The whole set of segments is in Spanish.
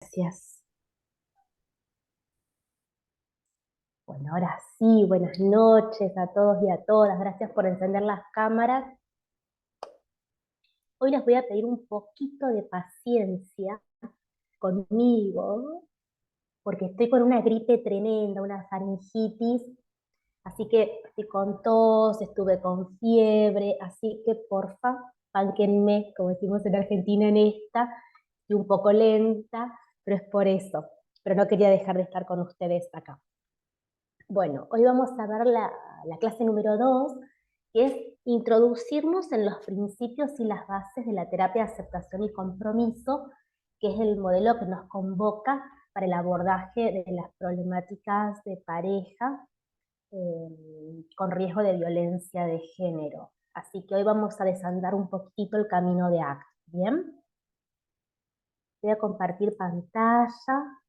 Gracias. Bueno, ahora sí, buenas noches a todos y a todas. Gracias por encender las cámaras. Hoy les voy a pedir un poquito de paciencia conmigo, porque estoy con una gripe tremenda, una faringitis, así que estoy con tos, estuve con fiebre, así que porfa, pánquenme, como decimos en Argentina en esta, y un poco lenta, pero es por eso. Pero no quería dejar de estar con ustedes acá. Bueno, hoy vamos a ver la clase número 2, que es introducirnos en los principios y las bases de la terapia de aceptación y compromiso, que es el modelo que nos convoca para el abordaje de las problemáticas de pareja con riesgo de violencia de género. Así que hoy vamos a desandar un poquito el camino de ACT, ¿bien? Voy a compartir pantalla.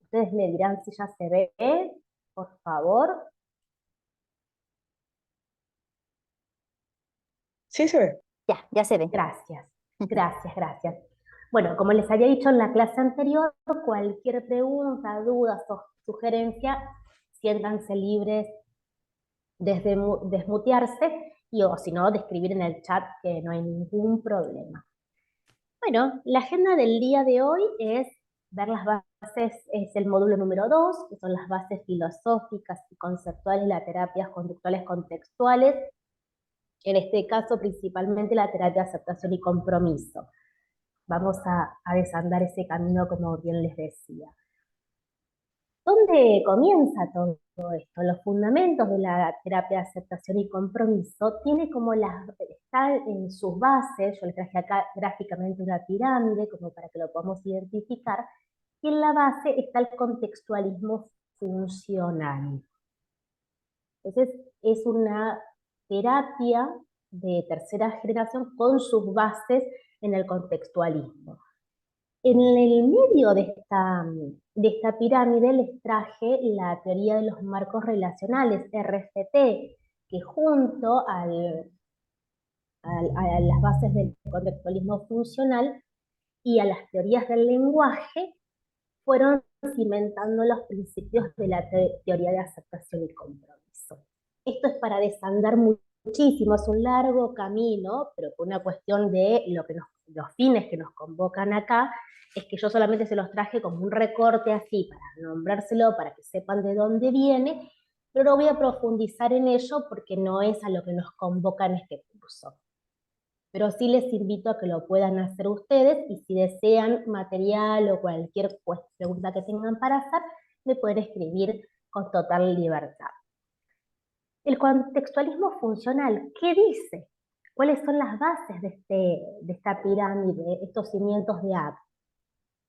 Ustedes me dirán si ya se ve, por favor. Sí se ve. Ya se ve. Gracias, gracias. Bueno, como les había dicho en la clase anterior, cualquier pregunta, duda o sugerencia, siéntanse libres de desmutearse y o si no, de escribir en el chat que no hay ningún problema. Bueno, la agenda del día de hoy es ver las bases, es el módulo número 2, que son las bases filosóficas y conceptuales de las terapias conductuales contextuales, en este caso principalmente la terapia de aceptación y compromiso. Vamos a desandar ese camino como bien les decía. ¿Dónde comienza todo esto? Los fundamentos de la terapia de aceptación y compromiso tiene como está en sus bases, yo les traje acá gráficamente una pirámide como para que lo podamos identificar, y en la base está el contextualismo funcional. Entonces es una terapia de tercera generación con sus bases en el contextualismo. En el medio de esta pirámide les traje la teoría de los marcos relacionales, RFT, que junto a las bases del contextualismo funcional y a las teorías del lenguaje, fueron cimentando los principios de la teoría de aceptación y compromiso. Esto es para desandar muchísimo, es un largo camino, pero por una cuestión de los fines que nos convocan acá, es que yo solamente se los traje como un recorte así, para nombrárselo, para que sepan de dónde viene, pero no voy a profundizar en ello porque no es a lo que nos convoca en este curso. Pero sí les invito a que lo puedan hacer ustedes y si desean material o cualquier pregunta que tengan para hacer, me pueden escribir con total libertad. El contextualismo funcional, ¿qué dice? ¿Cuáles son las bases de esta pirámide, estos cimientos de ACT?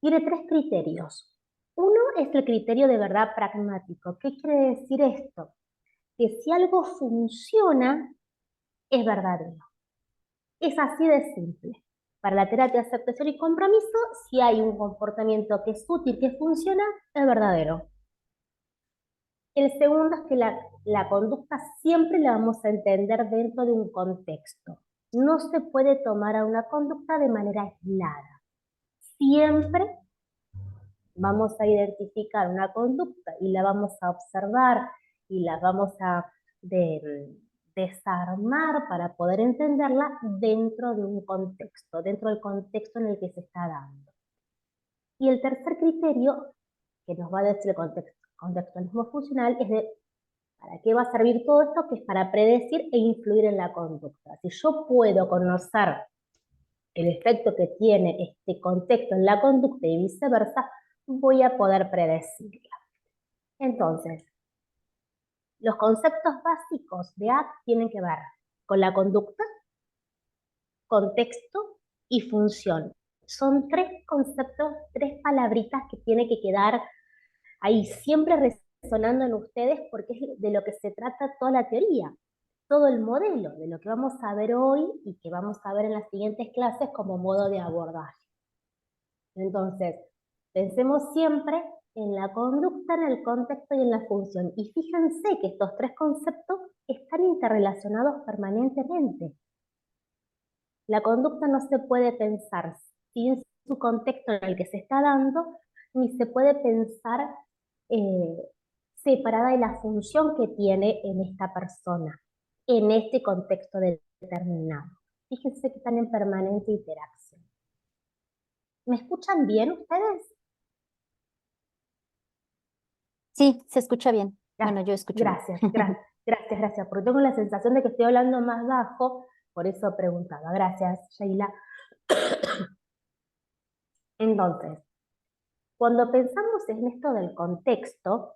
Tiene tres criterios. Uno es el criterio de verdad pragmático. ¿Qué quiere decir esto? Que si algo funciona, es verdadero. Es así de simple. Para la terapia de aceptación y compromiso, si hay un comportamiento que es útil, que funciona, es verdadero. El segundo es que la conducta siempre la vamos a entender dentro de un contexto. No se puede tomar a una conducta de manera aislada. Siempre vamos a identificar una conducta y la vamos a observar y la vamos a desarmar para poder entenderla dentro de un contexto, dentro del contexto en el que se está dando. Y el tercer criterio que nos va a decir el contextualismo funcional es de ¿para qué va a servir todo esto? Que es para predecir e influir en la conducta. Si yo puedo conocer el efecto que tiene este contexto en la conducta y viceversa, voy a poder predecirla. Entonces, los conceptos básicos de ACT tienen que ver con la conducta, contexto y función. Son tres conceptos, tres palabritas que tienen que quedar ahí siempre resonando en ustedes porque es de lo que se trata toda la teoría, todo el modelo, de lo que vamos a ver hoy y que vamos a ver en las siguientes clases como modo de abordaje. Entonces, pensemos siempre en la conducta, en el contexto y en la función. Y fíjense que estos tres conceptos están interrelacionados permanentemente. La conducta no se puede pensar sin su contexto en el que se está dando, ni se puede pensar eh, separada de la función que tiene en esta persona, en este contexto determinado. Fíjense que están en permanente interacción. ¿Me escuchan bien ustedes? Sí, se escucha bien. Ah, Bueno, yo escucho bien. gracias, porque tengo la sensación de que estoy hablando más bajo, por eso preguntaba. Gracias, Sheila. Entonces, cuando pensamos en esto del contexto,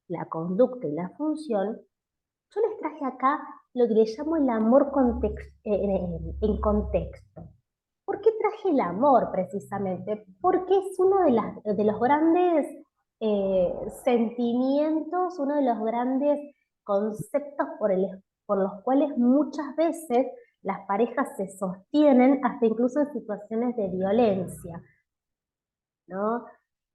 la conducta y la función, yo les traje acá lo que le llamo el amor en contexto. ¿Por qué traje el amor precisamente? Porque es uno de los grandes sentimientos, uno de los grandes conceptos por los cuales muchas veces las parejas se sostienen hasta incluso en situaciones de violencia, ¿no?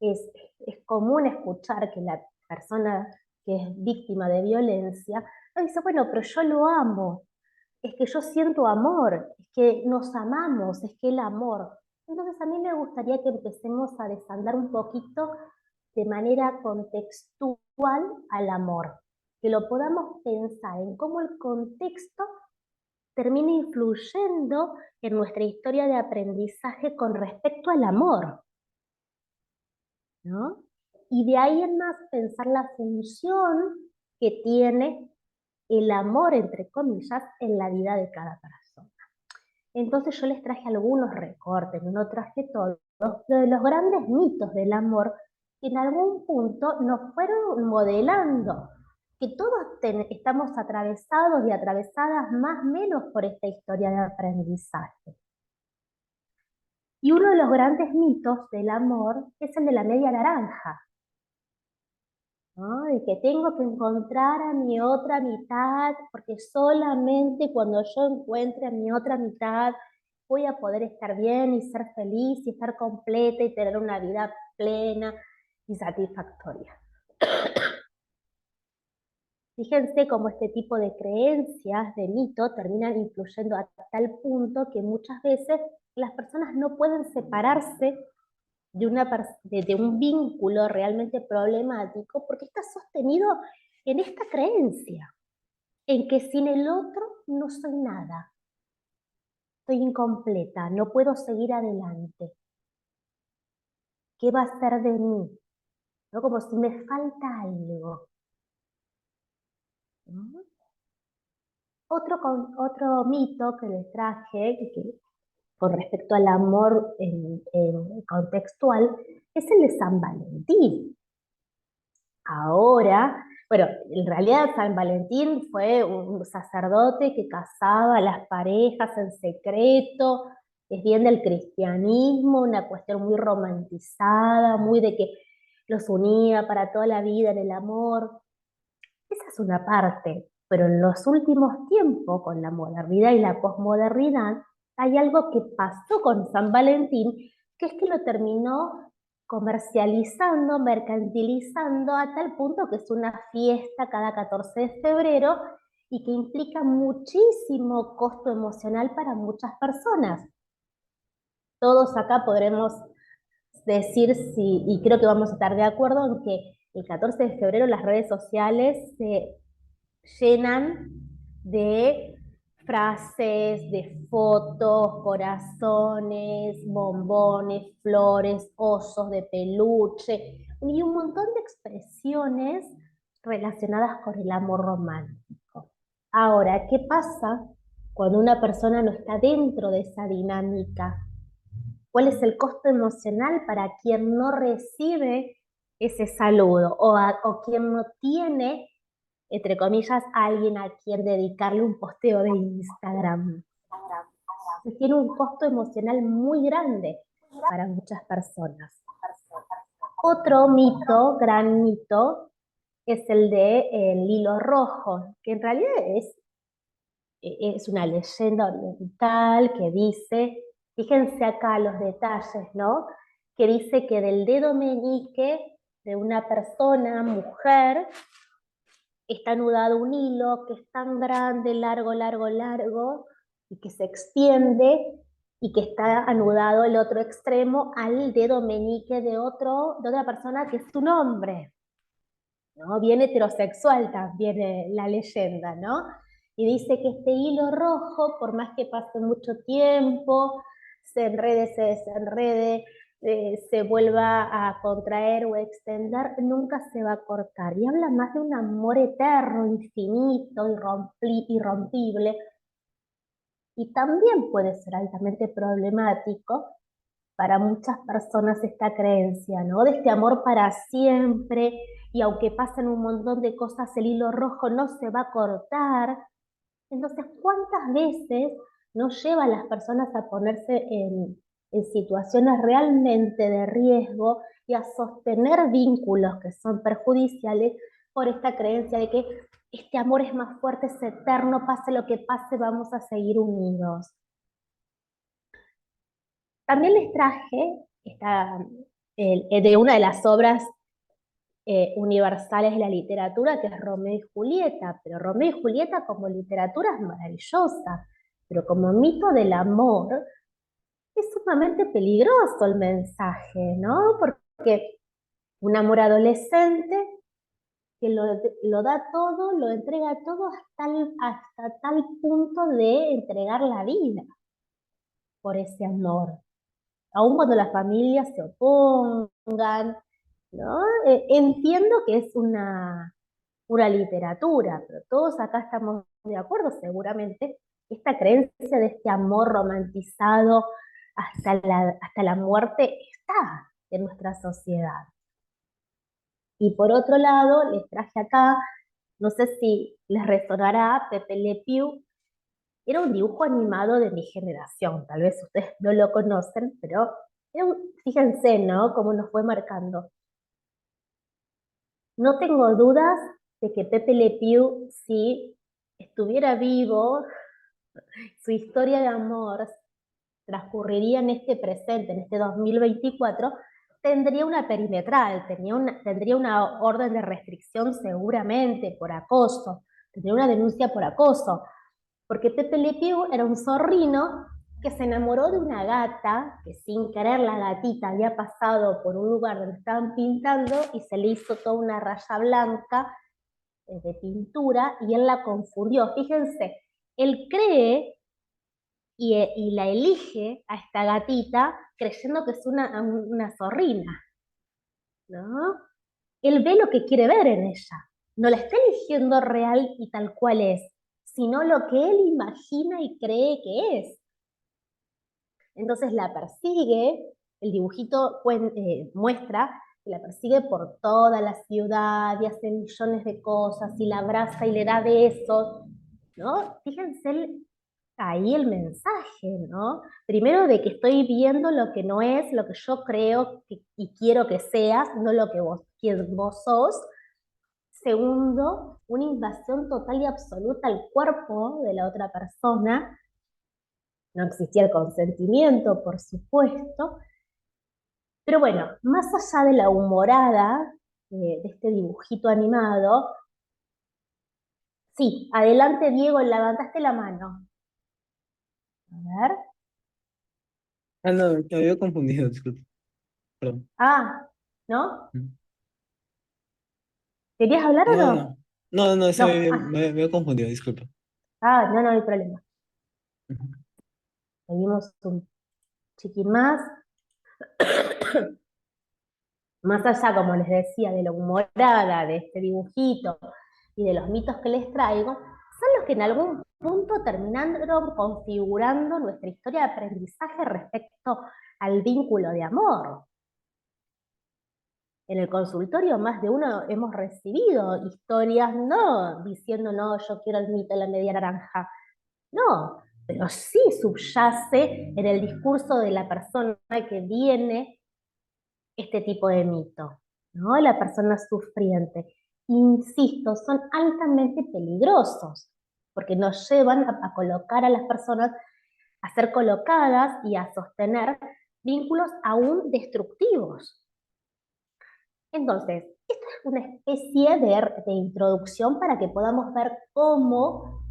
Es, es común escuchar que la persona que es víctima de violencia dice, bueno, pero yo lo amo, es que yo siento amor, es que nos amamos, es que el amor. Entonces a mí me gustaría que empecemos a desandar un poquito de manera contextual al amor, que lo podamos pensar en cómo el contexto termina influyendo en nuestra historia de aprendizaje con respecto al amor, ¿no? Y de ahí en más pensar la función que tiene el amor, entre comillas, en la vida de cada persona. Entonces yo les traje algunos recortes, no traje todos, de los grandes mitos del amor que en algún punto nos fueron modelando, que todos estamos atravesados y atravesadas más o menos por esta historia de aprendizaje. Y uno de los grandes mitos del amor es el de la media naranja, ¿no? De que tengo que encontrar a mi otra mitad, porque solamente cuando yo encuentre a mi otra mitad voy a poder estar bien y ser feliz y estar completa y tener una vida plena y satisfactoria. Fíjense cómo este tipo de creencias, de mito, terminan influyendo a tal punto que muchas veces las personas no pueden separarse de un vínculo realmente problemático porque está sostenido en esta creencia, en que sin el otro no soy nada, estoy incompleta, no puedo seguir adelante. ¿Qué va a ser de mí? ¿No? Como si me falta algo, ¿no? Otro mito que les traje, con respecto al amor contextual, es el de San Valentín. Ahora, bueno, en realidad San Valentín fue un sacerdote que casaba a las parejas en secreto, es bien del cristianismo, una cuestión muy romantizada, muy de que los unía para toda la vida en el amor. Esa es una parte, pero en los últimos tiempos, con la modernidad y la posmodernidad, hay algo que pasó con San Valentín, que es que lo terminó comercializando, mercantilizando, a tal punto que es una fiesta cada 14 de febrero y que implica muchísimo costo emocional para muchas personas. Todos acá podremos decir si, y creo que vamos a estar de acuerdo en que el 14 de febrero las redes sociales se llenan de frases, de fotos, corazones, bombones, flores, osos de peluche y un montón de expresiones relacionadas con el amor romántico. Ahora, ¿qué pasa cuando una persona no está dentro de esa dinámica? ¿Cuál es el costo emocional para quien no recibe ese saludo o quien no tiene, entre comillas, a alguien a quien dedicarle un posteo de Instagram? Tiene un costo emocional muy grande para muchas personas. Otro mito, gran mito, es el de el hilo rojo, que en realidad es una leyenda oriental que dice, fíjense acá los detalles, ¿no? Que dice que del dedo meñique de una persona, mujer, está anudado un hilo que es tan grande, largo, largo, largo, y que se extiende, y que está anudado el otro extremo al dedo meñique de otra persona que es su nombre, ¿no? Bien heterosexual también la leyenda, ¿no? Y dice que este hilo rojo, por más que pase mucho tiempo, se enrede, se desenrede, se vuelva a contraer o extender, nunca se va a cortar. Y habla más de un amor eterno, infinito, irrompible, y también puede ser altamente problemático para muchas personas esta creencia, ¿no? De este amor para siempre, y aunque pasen un montón de cosas, el hilo rojo no se va a cortar. Entonces, ¿cuántas veces nos lleva a las personas a ponerse en situaciones realmente de riesgo y a sostener vínculos que son perjudiciales por esta creencia de que este amor es más fuerte, es eterno, pase lo que pase, vamos a seguir unidos? También les traje de una de las obras universales de la literatura, que es Romeo y Julieta, pero Romeo y Julieta como literatura es maravillosa, pero como mito del amor es sumamente peligroso el mensaje, ¿no? Porque un amor adolescente que lo da todo, lo entrega todo hasta tal punto de entregar la vida por ese amor, aun cuando las familias se opongan, ¿no? Entiendo que es una literatura, pero todos acá estamos de acuerdo seguramente, esta creencia de este amor romantizado hasta la muerte está en nuestra sociedad. Y por otro lado, les traje acá, no sé si les resonará, Pepe Le Pew. Era un dibujo animado de mi generación, tal vez ustedes no lo conocen, pero fíjense, ¿no? Cómo nos fue marcando. No tengo dudas de que Pepe Le Pew, si estuviera vivo, su historia de amor transcurriría en este presente, en este 2024, tendría una perimetral, tendría una orden de restricción seguramente por acoso, tendría una denuncia por acoso, porque Pepe Le Pew era un zorrino que se enamoró de una gata, que sin querer la gatita había pasado por un lugar donde estaban pintando y se le hizo toda una raya blanca de pintura y él la confundió. Fíjense, él cree y la elige a esta gatita creyendo que es una zorrina, ¿no? Él ve lo que quiere ver en ella, no la está eligiendo real y tal cual es, sino lo que él imagina y cree que es. Entonces la persigue, el dibujito muestra que la persigue por toda la ciudad y hace millones de cosas y la abraza y le da besos, ¿no? Fíjense ahí el mensaje, ¿no? Primero de que estoy viendo lo que no es, lo que yo creo y quiero que seas, no lo que vos sos. Segundo, una invasión total y absoluta al cuerpo de la otra persona. No existía el consentimiento, por supuesto. Pero bueno, más allá de la humorada de este dibujito animado, sí, adelante Diego, levantaste la mano. A ver. Ah, no, me había confundido, disculpe. Perdón. Ah, ¿no? Mm. ¿Querías hablar o No, no? no. No, no, ese No. Ah, me había confundido, disculpe. no, no hay problema. Ujú. Seguimos un chiquín más. Más allá, como les decía, de la humorada, de este dibujito y de los mitos que les traigo, son los que en algún punto terminaron configurando nuestra historia de aprendizaje respecto al vínculo de amor. En el consultorio más de uno hemos recibido historias, no diciendo, no, yo quiero el mito de la media naranja, no, pero sí subyace en el discurso de la persona que viene este tipo de mito, ¿no? La persona sufriente. Insisto, son altamente peligrosos, porque nos llevan a colocar a las personas, a ser colocadas y a sostener vínculos aún destructivos. Entonces, esto es una especie de introducción para que podamos ver cómo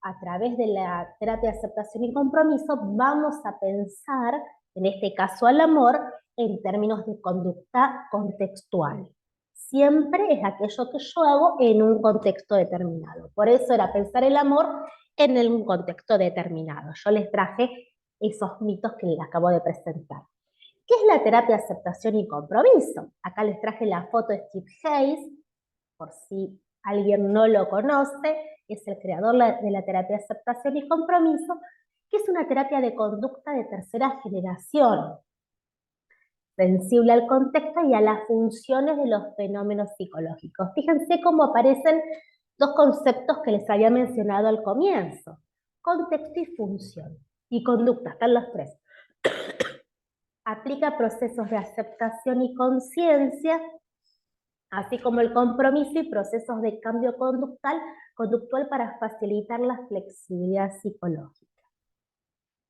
a través de la terapia de aceptación y compromiso vamos a pensar, en este caso al amor, en términos de conducta contextual. Siempre es aquello que yo hago en un contexto determinado. Por eso era pensar el amor en un contexto determinado. Yo les traje esos mitos que les acabo de presentar. ¿Qué es la terapia de aceptación y compromiso? Acá les traje la foto de Steve Hayes, por si alguien no lo conoce, es el creador de la terapia de aceptación y compromiso, que es una terapia de conducta de tercera generación, sensible al contexto y a las funciones de los fenómenos psicológicos. Fíjense cómo aparecen dos conceptos que les había mencionado al comienzo: contexto y función, y conducta, están los tres. Aplica procesos de aceptación y conciencia, así como el compromiso y procesos de cambio conductual para facilitar la flexibilidad psicológica.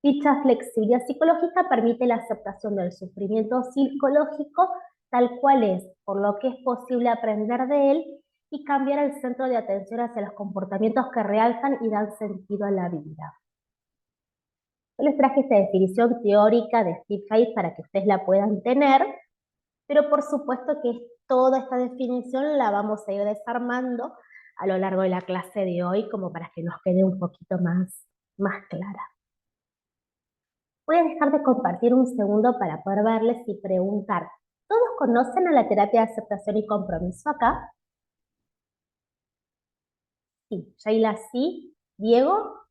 Dicha flexibilidad psicológica permite la aceptación del sufrimiento psicológico tal cual es, por lo que es posible aprender de él y cambiar el centro de atención hacia los comportamientos que realzan y dan sentido a la vida. Yo les traje esta definición teórica de Steve Hayes para que ustedes la puedan tener, pero por supuesto que toda esta definición la vamos a ir desarmando a lo largo de la clase de hoy, como para que nos quede un poquito más clara. Voy a dejar de compartir un segundo para poder verles y preguntar. ¿Todos conocen a la terapia de aceptación y compromiso acá? Sí, Sheila sí. ¿Diego?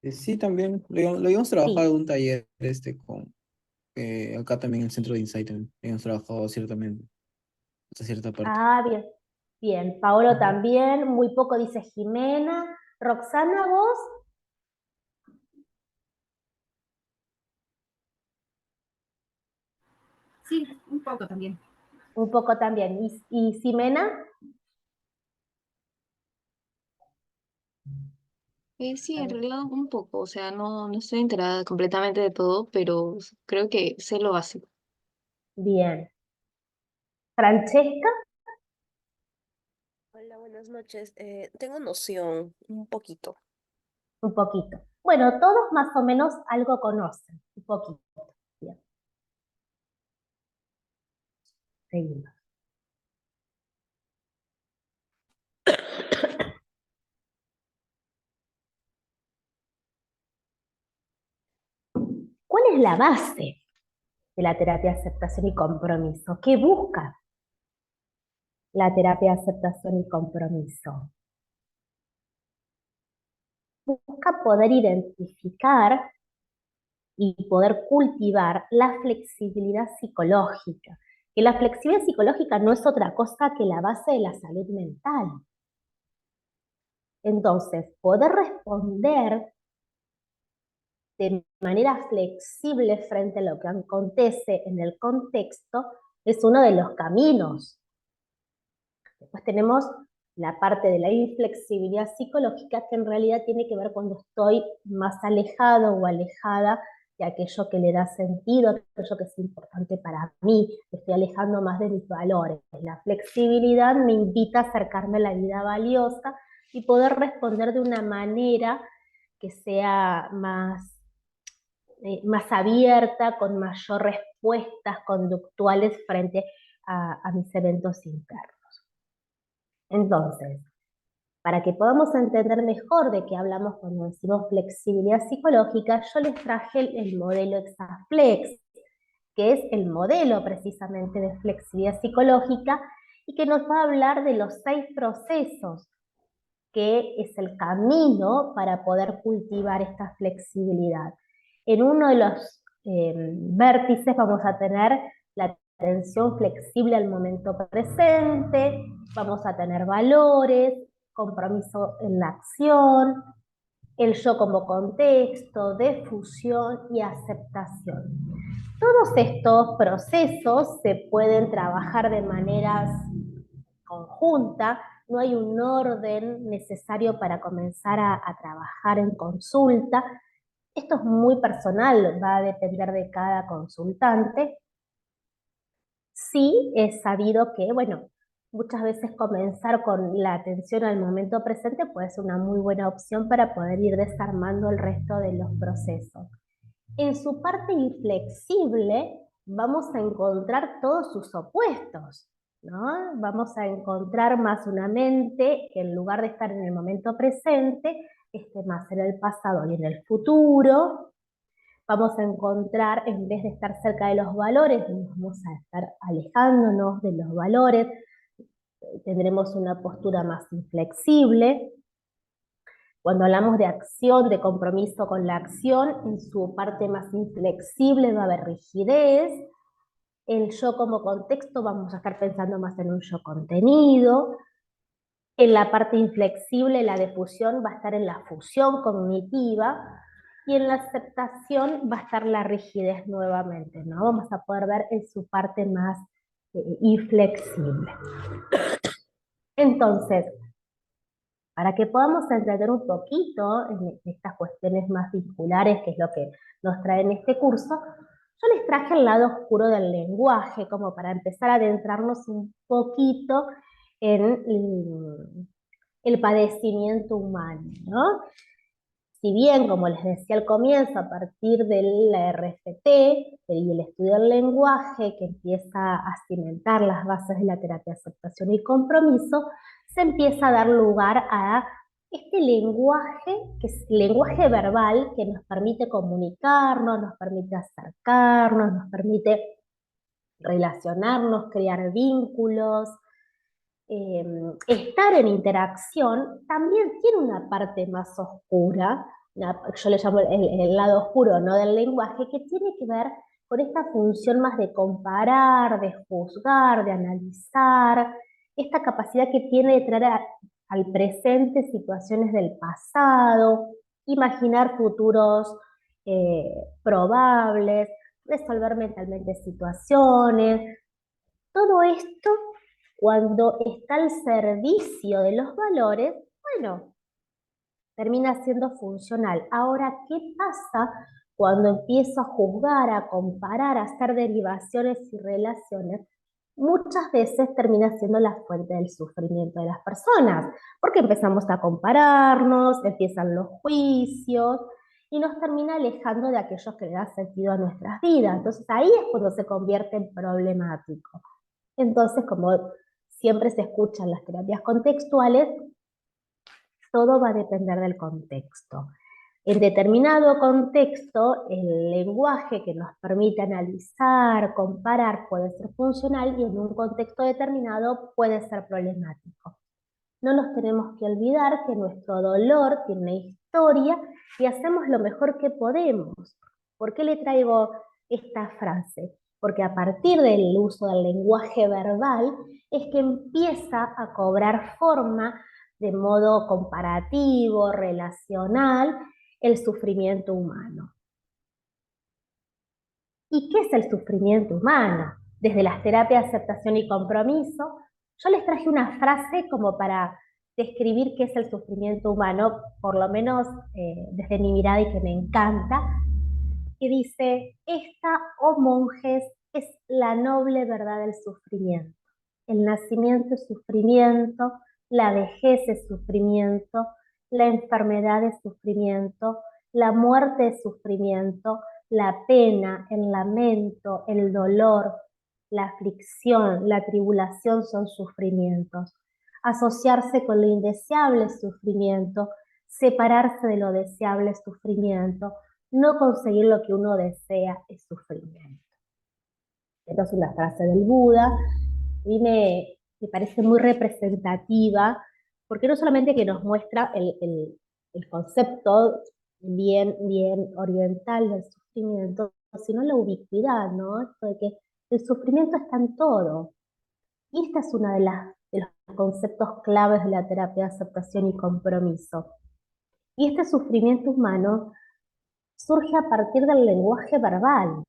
Sí, también lo íbamos a trabajar Sí. en un taller con acá también en el centro de Insight también. Hemos trabajado ciertamente hasta cierta parte. Ah, bien. Bien, Paolo Ujú. también, muy poco dice Jimena. Roxana, ¿vos? Sí, un poco también. Un poco también. ¿Y Ximena? Sí, A en ver. realidad un poco, o sea, no estoy enterada completamente de todo, pero creo que sé lo básico. Bien. ¿Francesca? Hola, buenas noches. Tengo noción, un poquito. Un poquito. Bueno, todos más o menos algo conocen. Un poquito. Bien, seguimos. ¿Cuál es la base de la terapia de aceptación y compromiso? ¿Qué busca la terapia de aceptación y compromiso? Busca poder identificar y poder cultivar la flexibilidad psicológica. Que la flexibilidad psicológica no es otra cosa que la base de la salud mental. Entonces, poder responder de manera flexible frente a lo que acontece en el contexto es uno de los caminos. Después tenemos la parte de la inflexibilidad psicológica, que en realidad tiene que ver cuando estoy más alejado o alejada de aquello que le da sentido, aquello que es importante para mí, me estoy alejando más de mis valores. La flexibilidad me invita a acercarme a la vida valiosa y poder responder de una manera que sea más abierta, con mayor respuestas conductuales frente a mis eventos internos. Entonces, para que podamos entender mejor de qué hablamos cuando decimos flexibilidad psicológica, yo les traje el modelo Exaflex, que es el modelo precisamente de flexibilidad psicológica y que nos va a hablar de los 6 procesos, que es el camino para poder cultivar esta flexibilidad. En uno de los vértices vamos a tener la atención flexible al momento presente, vamos a tener valores, compromiso en la acción, el yo como contexto, difusión y aceptación. Todos estos procesos se pueden trabajar de maneras conjunta, no hay un orden necesario para comenzar a trabajar en consulta. Esto es muy personal, va a depender de cada consultante. Sí es sabido que, bueno, muchas veces comenzar con la atención al momento presente puede ser una muy buena opción para poder ir desarmando el resto de los procesos. En su parte inflexible vamos a encontrar todos sus opuestos, ¿no? Vamos a encontrar más una mente que en lugar de estar en el momento presente, esté más en el pasado y en el futuro. Vamos a encontrar, en vez de estar cerca de los valores, vamos a estar alejándonos de los valores, tendremos una postura más inflexible. Cuando hablamos de acción, de compromiso con la acción, en su parte más inflexible va a haber rigidez. El yo como contexto vamos a estar pensando más en un yo contenido. En la parte inflexible, la difusión va a estar en la fusión cognitiva. Y en la aceptación va a estar la rigidez nuevamente, ¿no? Vamos a poder ver en su parte más inflexible. Entonces, para que podamos entender un poquito en estas cuestiones más vinculares, que es lo que nos trae en este curso, yo les traje el lado oscuro del lenguaje, como para empezar a adentrarnos un poquito en el padecimiento humano, ¿no? Si bien, como les decía al comienzo, a partir de la RFT y el estudio del lenguaje, que empieza a cimentar las bases de la terapia de aceptación y compromiso, se empieza a dar lugar a este lenguaje, que es lenguaje verbal, que nos permite comunicarnos, nos permite acercarnos, nos permite relacionarnos, crear vínculos, estar en interacción, también tiene una parte más oscura, yo le llamo el lado oscuro, ¿no?, del lenguaje, que tiene que ver con esta función más de comparar, de juzgar, de analizar, esta capacidad que tiene de traer al presente situaciones del pasado, imaginar futuros probables, resolver mentalmente situaciones. Todo esto, cuando está al servicio de los valores, bueno, termina siendo funcional. Ahora, ¿qué pasa cuando empiezo a juzgar, a comparar, a hacer derivaciones y relaciones? Muchas veces termina siendo la fuente del sufrimiento de las personas, porque empezamos a compararnos, empiezan los juicios y nos termina alejando de aquellos que le dan sentido a nuestras vidas. Entonces ahí es cuando se convierte en problemático. Entonces, como siempre se escuchan las terapias contextuales, todo va a depender del contexto. En determinado contexto, el lenguaje que nos permite analizar, comparar, puede ser funcional y en un contexto determinado puede ser problemático. No nos tenemos que olvidar que nuestro dolor tiene una historia y hacemos lo mejor que podemos. ¿Por qué le traigo esta frase? Porque a partir del uso del lenguaje verbal es que empieza a cobrar forma de modo comparativo, relacional, el sufrimiento humano. ¿Y qué es el sufrimiento humano? Desde las terapias de aceptación y compromiso, yo les traje una frase como para describir qué es el sufrimiento humano, por lo menos desde mi mirada y que me encanta, que dice: esta, oh monjes, es la noble verdad del sufrimiento. El nacimiento es sufrimiento, la vejez es sufrimiento, la enfermedad es sufrimiento, la muerte es sufrimiento, la pena, el lamento, el dolor, la aflicción, la tribulación son sufrimientos. Asociarse con lo indeseable es sufrimiento, separarse de lo deseable es sufrimiento, no conseguir lo que uno desea es sufrimiento. Esta es una frase del Buda. A mí me parece muy representativa, porque no solamente que nos muestra el concepto bien oriental del sufrimiento, sino la ubicuidad, ¿no? Esto de que el sufrimiento está en todo. Y esta es una de los conceptos claves de la terapia de aceptación y compromiso. Y este sufrimiento humano surge a partir del lenguaje verbal,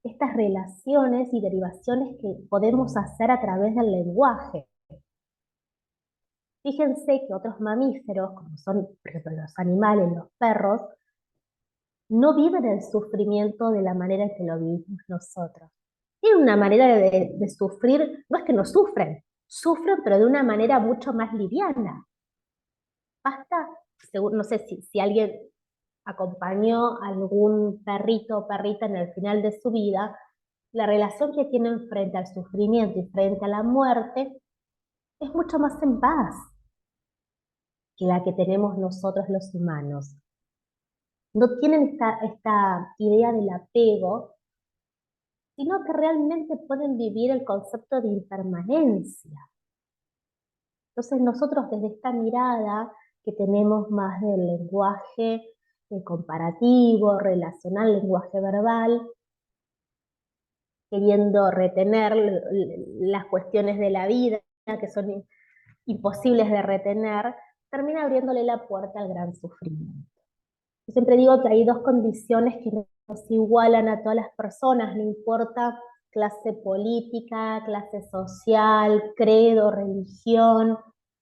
estas relaciones y derivaciones que podemos hacer a través del lenguaje. Fíjense que otros mamíferos, como son, por ejemplo, los animales, los perros, no viven el sufrimiento de la manera que lo vivimos nosotros. Tienen una manera de sufrir, no es que no sufren, sufren pero de una manera mucho más liviana. Basta, no sé si alguien acompañó a algún perrito o perrita en el final de su vida, la relación que tienen frente al sufrimiento y frente a la muerte es mucho más en paz que la que tenemos nosotros los humanos. No tienen esta idea del apego, sino que realmente pueden vivir el concepto de impermanencia. Entonces nosotros desde esta mirada que tenemos más del lenguaje comparativo, relacional, lenguaje verbal, queriendo retener las cuestiones de la vida que son imposibles de retener, termina abriéndole la puerta al gran sufrimiento. Yo siempre digo que hay dos condiciones que nos igualan a todas las personas, no importa clase política, clase social, credo, religión,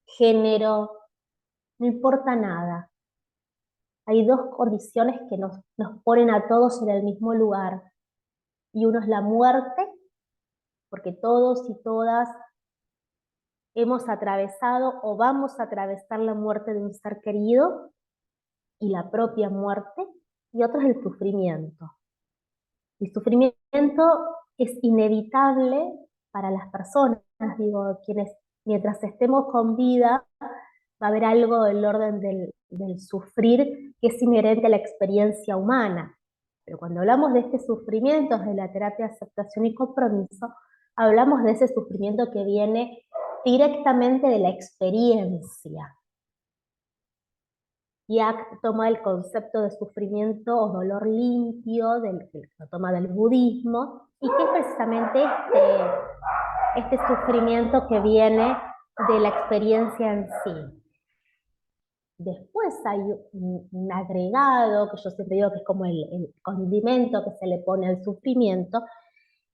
género, no importa nada. Hay dos condiciones que nos ponen a todos en el mismo lugar, y uno es la muerte, porque todos y todas hemos atravesado o vamos a atravesar la muerte de un ser querido y la propia muerte, y otro es el sufrimiento. El sufrimiento es inevitable para las personas, digo, quienes mientras estemos con vida va a haber algo del orden del sufrir que es inherente a la experiencia humana. Pero cuando hablamos de este sufrimiento de la terapia de aceptación y compromiso, hablamos de ese sufrimiento que viene directamente de la experiencia. Jack toma el concepto de sufrimiento o dolor limpio, que lo toma del budismo, y que es precisamente este sufrimiento que viene de la experiencia en sí. Después hay un agregado, que yo siempre digo que es como el condimento que se le pone al sufrimiento,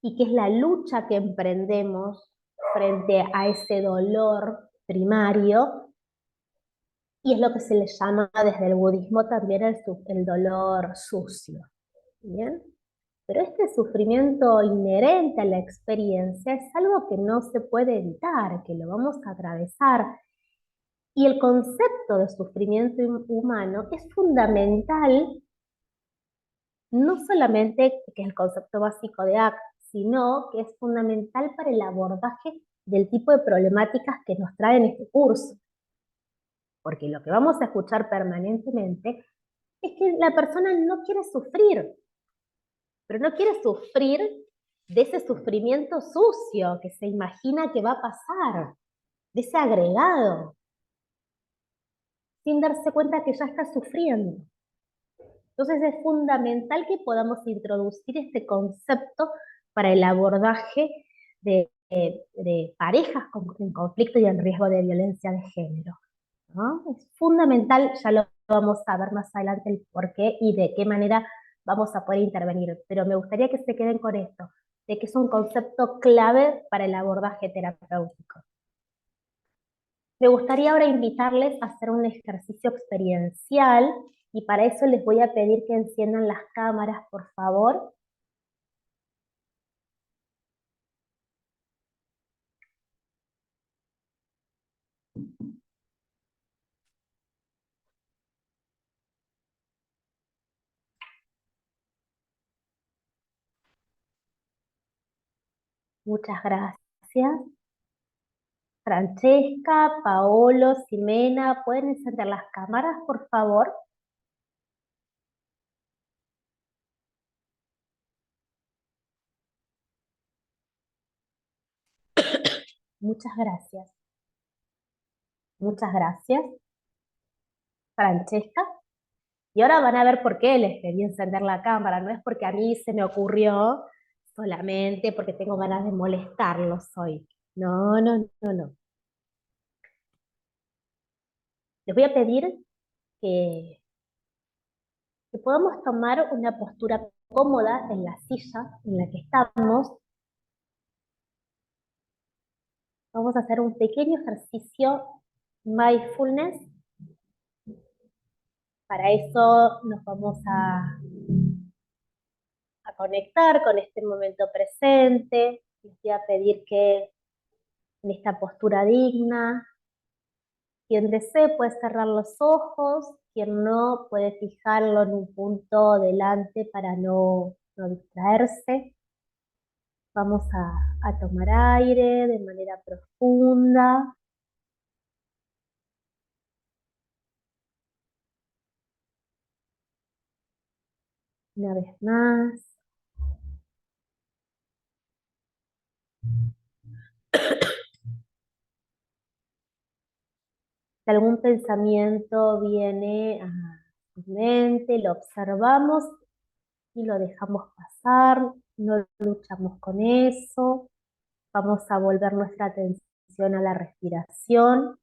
y que es la lucha que emprendemos frente a ese dolor primario, y es lo que se le llama desde el budismo también el dolor sucio. ¿Bien? Pero este sufrimiento inherente a la experiencia es algo que no se puede evitar, que lo vamos a atravesar. Y el concepto de sufrimiento humano es fundamental, no solamente que es el concepto básico de ACT, sino que es fundamental para el abordaje del tipo de problemáticas que nos traen este curso. Porque lo que vamos a escuchar permanentemente es que la persona no quiere sufrir, pero no quiere sufrir de ese sufrimiento sucio que se imagina que va a pasar, de ese agregado, sin darse cuenta que ya está sufriendo. Entonces es fundamental que podamos introducir este concepto para el abordaje de parejas en conflicto y en riesgo de violencia de género, ¿no? Es fundamental, ya lo vamos a ver más adelante el por qué y de qué manera vamos a poder intervenir, pero me gustaría que se queden con esto, de que es un concepto clave para el abordaje terapéutico. Me gustaría ahora invitarles a hacer un ejercicio experiencial, y para eso les voy a pedir que enciendan las cámaras, por favor. Muchas gracias. Francesca, Paolo, Ximena, ¿pueden encender las cámaras, por favor? Muchas gracias. Muchas gracias. Francesca. Y ahora van a ver por qué les pedí encender la cámara. No es porque a mí se me ocurrió solamente porque tengo ganas de molestarlos hoy. No, no, no, no. Les voy a pedir que, que podamos tomar una postura cómoda en la silla en la que estamos. Vamos a hacer un pequeño ejercicio mindfulness. Para eso nos vamos a conectar con este momento presente. Les voy a pedir que en esta postura digna, quien desee puede cerrar los ojos, quien no puede fijarlo en un punto delante para no distraerse. Vamos a tomar aire de manera profunda. Una vez más. Si algún pensamiento viene a tu mente, lo observamos y lo dejamos pasar, no luchamos con eso. Vamos a volver nuestra atención a la respiración.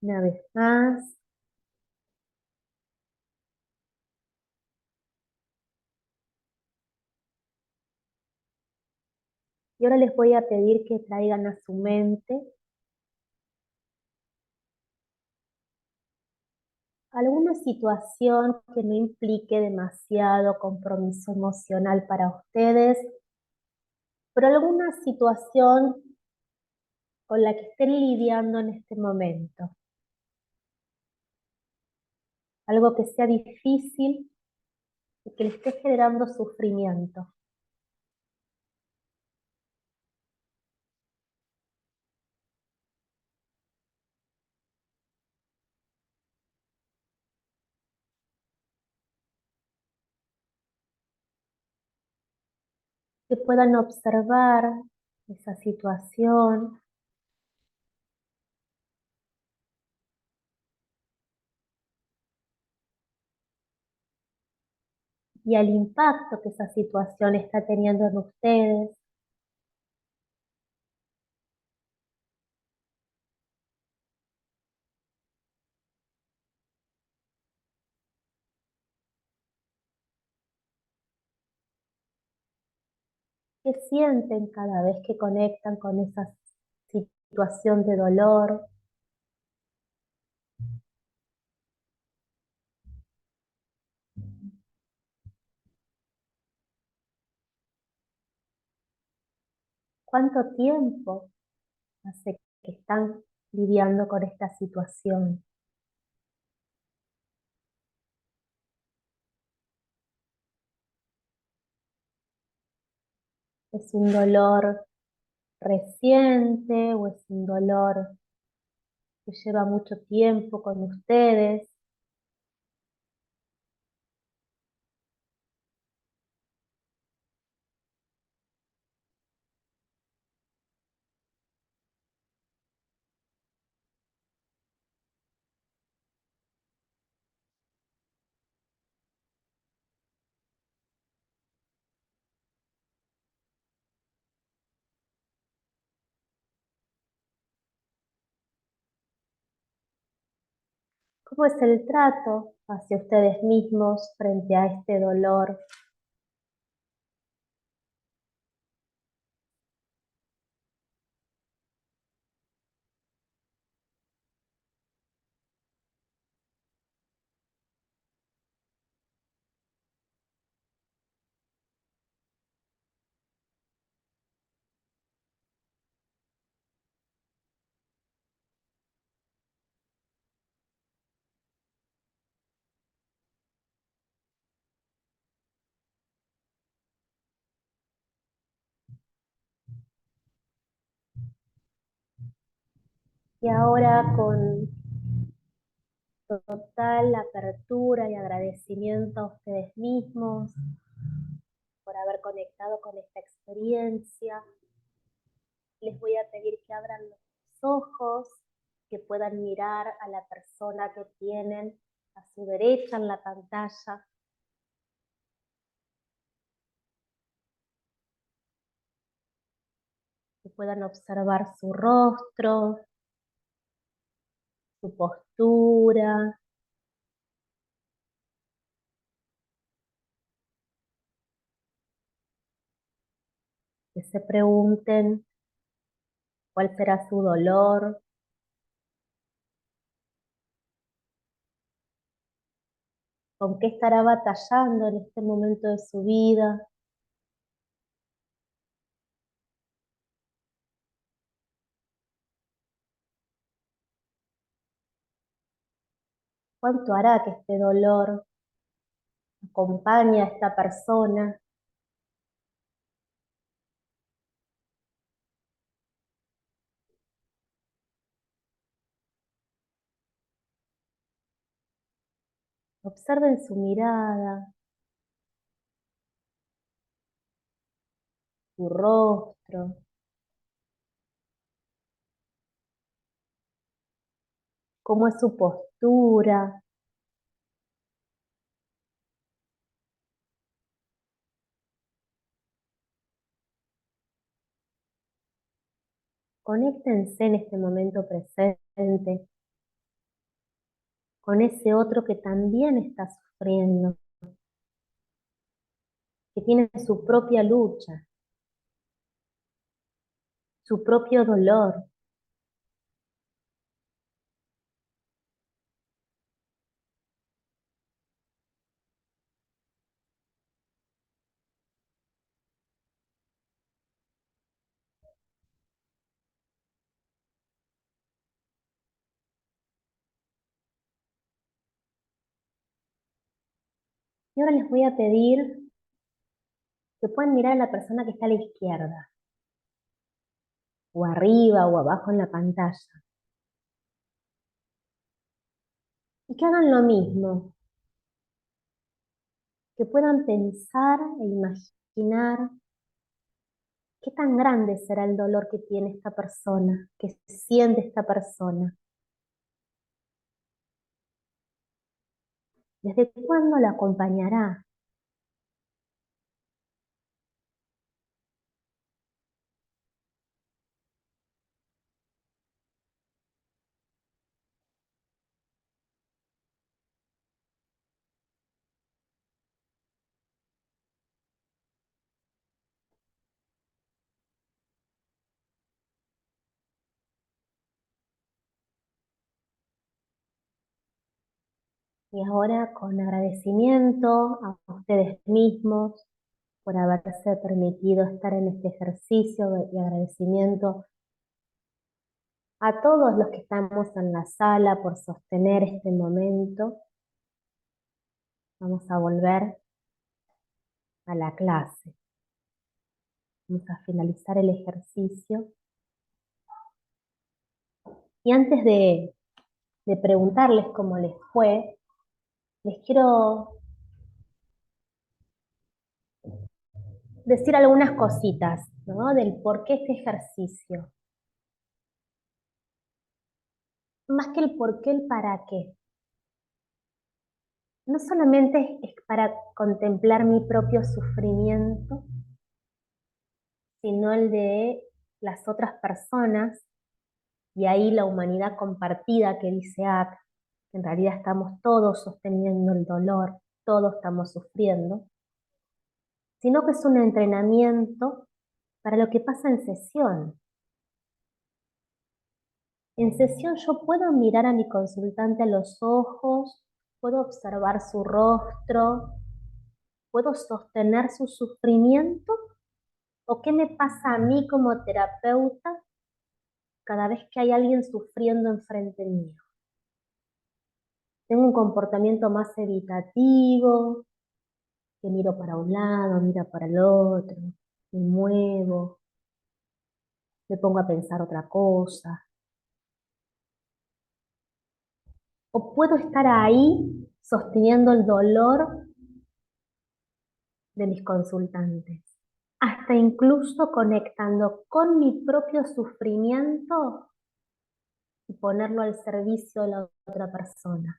Una vez más. Y ahora les voy a pedir que traigan a su mente alguna situación que no implique demasiado compromiso emocional para ustedes, pero alguna situación con la que estén lidiando en este momento. Algo que sea difícil y que le esté generando sufrimiento. Que puedan observar esa situación. Y al impacto que esa situación está teniendo en ustedes. ¿Qué sienten cada vez que conectan con esa situación de dolor? ¿Cuánto tiempo hace que están lidiando con esta situación? ¿Es un dolor reciente o es un dolor que lleva mucho tiempo con ustedes? ¿Cómo es el trato hacia ustedes mismos frente a este dolor? Y ahora con total apertura y agradecimiento a ustedes mismos por haber conectado con esta experiencia, les voy a pedir que abran los ojos, que puedan mirar a la persona que tienen a su derecha en la pantalla. Que puedan observar su rostro, su postura. Que se pregunten cuál será su dolor, ¿Con qué estará batallando en este momento de su vida? ¿Cuánto hará que este dolor acompañe a esta persona? Observen su mirada, su rostro, cómo es su postura. Conéctense en este momento presente con ese otro que también está sufriendo, que tiene su propia lucha, su propio dolor. Y ahora les voy a pedir que puedan mirar a la persona que está a la izquierda, o arriba o abajo en la pantalla, y que hagan lo mismo, que puedan pensar e imaginar qué tan grande será el dolor que tiene esta persona, que siente esta persona. ¿Desde cuándo la acompañará? Y ahora, con agradecimiento a ustedes mismos por haberse permitido estar en este ejercicio, y agradecimiento a todos los que estamos en la sala por sostener este momento, vamos a volver a la clase. Vamos a finalizar el ejercicio. Y antes de preguntarles cómo les fue, les quiero decir algunas cositas, ¿no? Del por qué este ejercicio. Más que el por qué, el para qué. No solamente es para contemplar mi propio sufrimiento, sino el de las otras personas, y ahí la humanidad compartida que dice Ack, que en realidad estamos todos sosteniendo el dolor, todos estamos sufriendo, sino que es un entrenamiento para lo que pasa en sesión. En sesión yo puedo mirar a mi consultante a los ojos, puedo observar su rostro, puedo sostener su sufrimiento, o qué me pasa a mí como terapeuta cada vez que hay alguien sufriendo enfrente mío. Tengo un comportamiento más evitativo, que miro para un lado, miro para el otro, me muevo, me pongo a pensar otra cosa. O puedo estar ahí sosteniendo el dolor de mis consultantes, hasta incluso conectando con mi propio sufrimiento y ponerlo al servicio de la otra persona.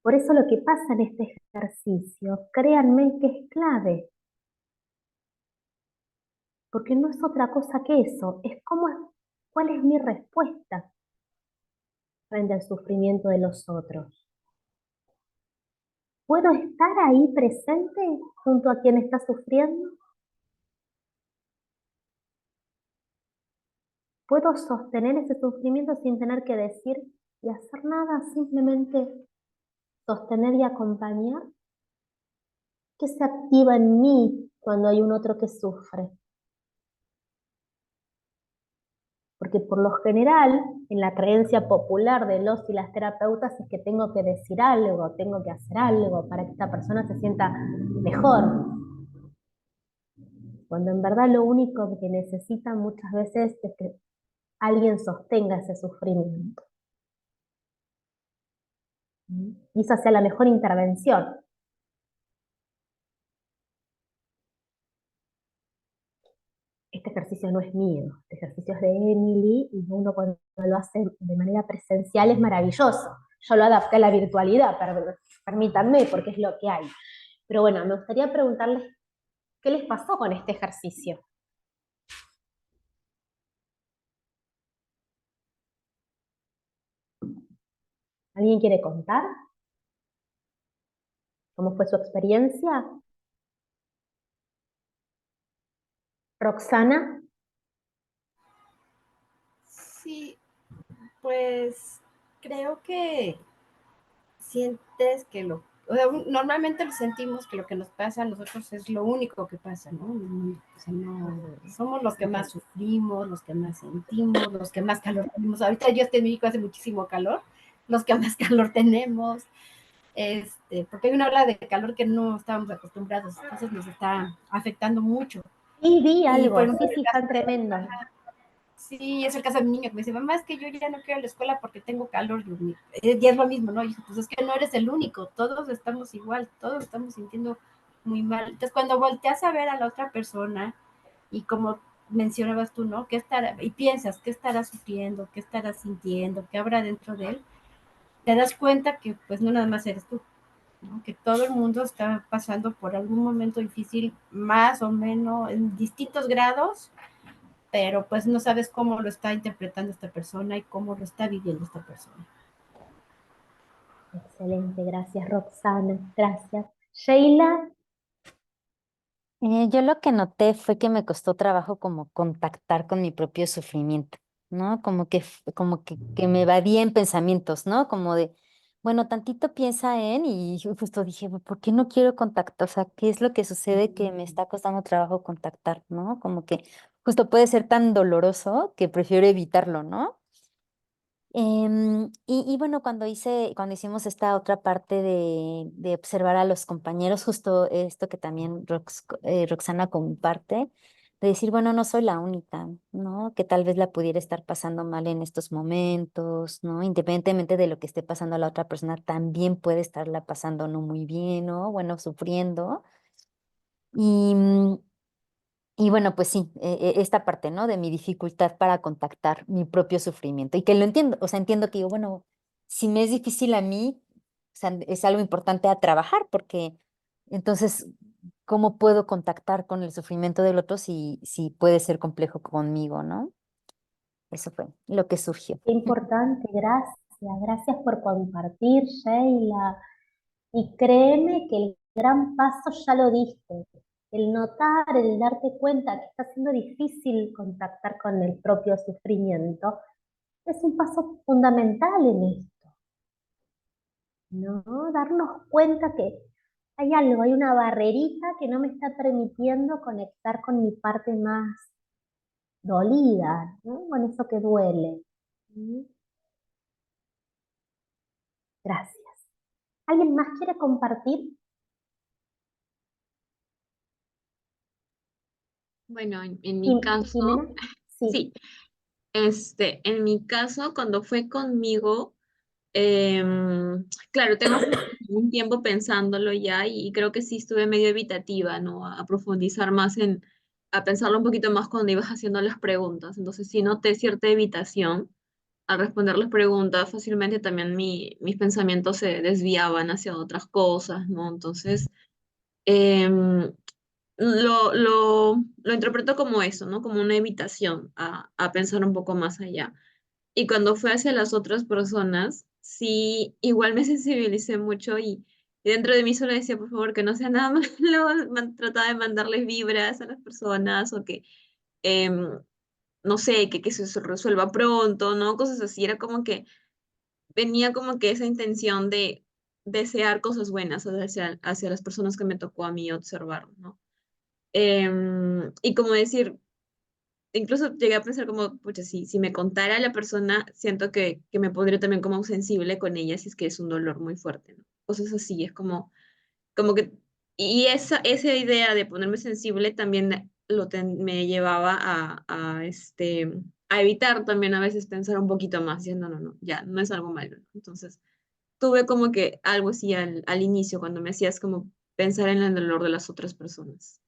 Por eso lo que pasa en este ejercicio, créanme que es clave, porque no es otra cosa que eso, es cuál es mi respuesta frente al sufrimiento de los otros. ¿Puedo estar ahí presente junto a quien está sufriendo? puedo sostener ese sufrimiento sin tener que decir y hacer nada, simplemente sostener y acompañar. ¿Qué se activa en mí cuando hay un otro que sufre? Porque por lo general, en la creencia popular de los y las terapeutas es que tengo que decir algo, tengo que hacer algo para que esta persona se sienta mejor. Cuando en verdad lo único que necesita muchas veces es que alguien sostenga ese sufrimiento. Y esa sea la mejor intervención. Este ejercicio no es mío, este ejercicio es de Emily y uno cuando lo hace de manera presencial es maravilloso. Yo lo adapté a la virtualidad, permítanme, porque es lo que hay. Pero bueno, me gustaría preguntarles qué les pasó con este ejercicio. ¿Alguien quiere contar cómo fue su experiencia? Roxana. Sí, pues creo que sientes que o sea, normalmente lo sentimos que lo que nos pasa a nosotros es lo único que pasa, ¿no? O sea, no, somos los que más sufrimos, los que más sentimos, los que más calor tenemos. Ahorita yo estoy en México, hace muchísimo calor, los que más calor tenemos, porque hay una ola de calor que no estábamos acostumbrados, entonces nos está afectando mucho. Sí, vi Y por algo, ejemplo, sí, están tremendos. sí, es el caso de mi niño que me dice, mamá, es que yo ya no quiero ir a la escuela porque tengo calor. Y es lo mismo, ¿no? Y dice, pues es que no eres el único, todos estamos igual, todos estamos sintiendo muy mal. Entonces, cuando volteas a ver a la otra persona y como mencionabas tú, ¿no? Y piensas, ¿qué estará sufriendo? ¿Qué estará sintiendo? ¿Qué habrá dentro de él? Te das cuenta que pues no nada más eres tú, ¿no? Que todo el mundo está pasando por algún momento difícil, más o menos, en distintos grados, pero pues no sabes cómo lo está interpretando esta persona y cómo lo está viviendo esta persona. Excelente, gracias Roxana, gracias. Sheila. Yo lo que noté fue que me costó trabajo como contactar con mi propio sufrimiento, ¿no? Que me evadía en pensamientos, ¿no? Como de, bueno, tantito piensa en y yo justo dije, ¿por qué no quiero contactar? O sea, ¿qué es lo que sucede que me está costando trabajo contactar, ¿no? Como que justo puede ser tan doloroso que prefiero evitarlo, ¿no? Y bueno, cuando hicimos esta otra parte de observar a los compañeros, justo esto que también Roxana comparte, de decir, bueno, no soy la única, ¿no? Que tal vez la pudiera estar pasando mal en estos momentos, ¿no? Independientemente de lo que esté pasando a la otra persona, también puede estarla pasando no muy bien, ¿no? Bueno, sufriendo. Y, y bueno, pues sí, esta parte, ¿no? De mi dificultad para contactar mi propio sufrimiento y que lo entiendo, o sea, entiendo que digo, bueno, si me es difícil a mí, o sea, es algo importante a trabajar porque entonces, ¿cómo puedo contactar con el sufrimiento del otro si puede ser complejo conmigo, ¿no? Eso fue lo que surgió. Qué importante, gracias, gracias por compartir, Sheila. Y créeme que el gran paso ya lo diste. El notar, el darte cuenta que está siendo difícil contactar con el propio sufrimiento, es un paso fundamental en esto, ¿no? Darnos cuenta que hay algo, hay una barrerita que no me está permitiendo conectar con mi parte más dolida, ¿no? Con eso que duele. ¿Mm? Gracias. ¿Alguien más quiere compartir? Bueno, en mi Jimena, caso, sí. sí, en mi caso, cuando fue conmigo, claro, tengo un tiempo pensándolo ya y creo que sí estuve medio evitativa, ¿no? A profundizar más a pensarlo un poquito más cuando ibas haciendo las preguntas. Entonces sí noté cierta evitación al responder las preguntas. Fácilmente también mis pensamientos se desviaban hacia otras cosas, ¿no? Entonces, em, lo interpreto como eso, ¿no? Como una evitación a pensar un poco más allá. Y cuando fue hacia las otras personas, sí, igual me sensibilicé mucho y dentro de mí solo decía, por favor, que no sea nada malo, trataba de mandarles vibras a las personas o que em, no sé, que se resuelva pronto, ¿no? Cosas así, era como que venía como que esa intención de desear cosas buenas hacia las personas que me tocó a mí observar, ¿no? Y como decir, incluso llegué a pensar como, pucha, si me contara la persona, siento que me pondría también como sensible con ella si es que es un dolor muy fuerte, ¿no? Cosas así, es como que, y esa idea de ponerme sensible también me llevaba a evitar también a veces pensar un poquito más, diciendo, no, no, no, ya, no es algo malo, ¿no? Entonces, tuve como que algo así al inicio, cuando me hacías como pensar en el dolor de las otras personas.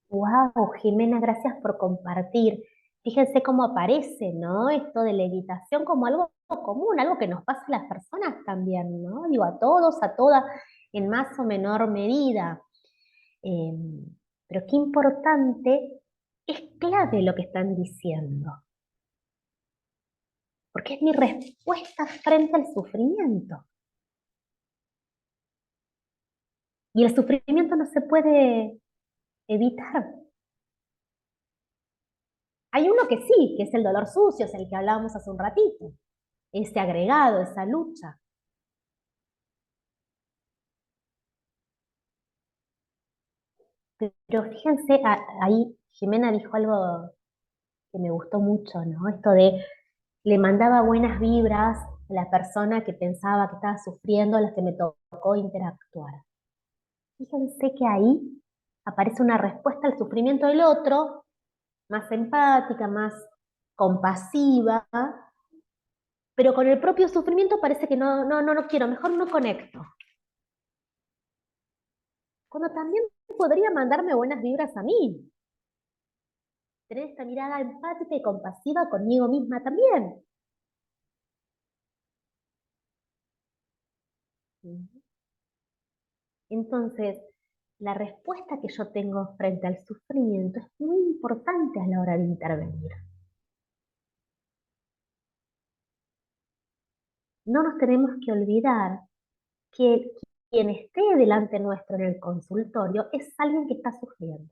Wow, Jimena, gracias por compartir. Fíjense cómo aparece, ¿no? Esto de la evitación como algo común, algo que nos pasa a las personas también, ¿no? Digo, a todos, a todas, en más o menor medida. Eh, pero qué importante, es clave lo que están diciendo, porque es mi respuesta frente al sufrimiento. Y el sufrimiento no se puede evitar. Hay uno que sí, que es el dolor sucio, es el que hablábamos hace un ratito, ese agregado, esa lucha. Pero fíjense, ahí Jimena dijo algo que me gustó mucho, ¿no? Esto de le mandaba buenas vibras a la persona que pensaba que estaba sufriendo, a la que me tocó interactuar. Fíjense que ahí aparece una respuesta al sufrimiento del otro, más empática, más compasiva, pero con el propio sufrimiento parece que no quiero, mejor no conecto. Cuando también podría mandarme buenas vibras a mí, tener esta mirada empática y compasiva conmigo misma también. Entonces, la respuesta que yo tengo frente al sufrimiento es muy importante a la hora de intervenir. No nos tenemos que olvidar que quien esté delante nuestro en el consultorio es alguien que está sufriendo.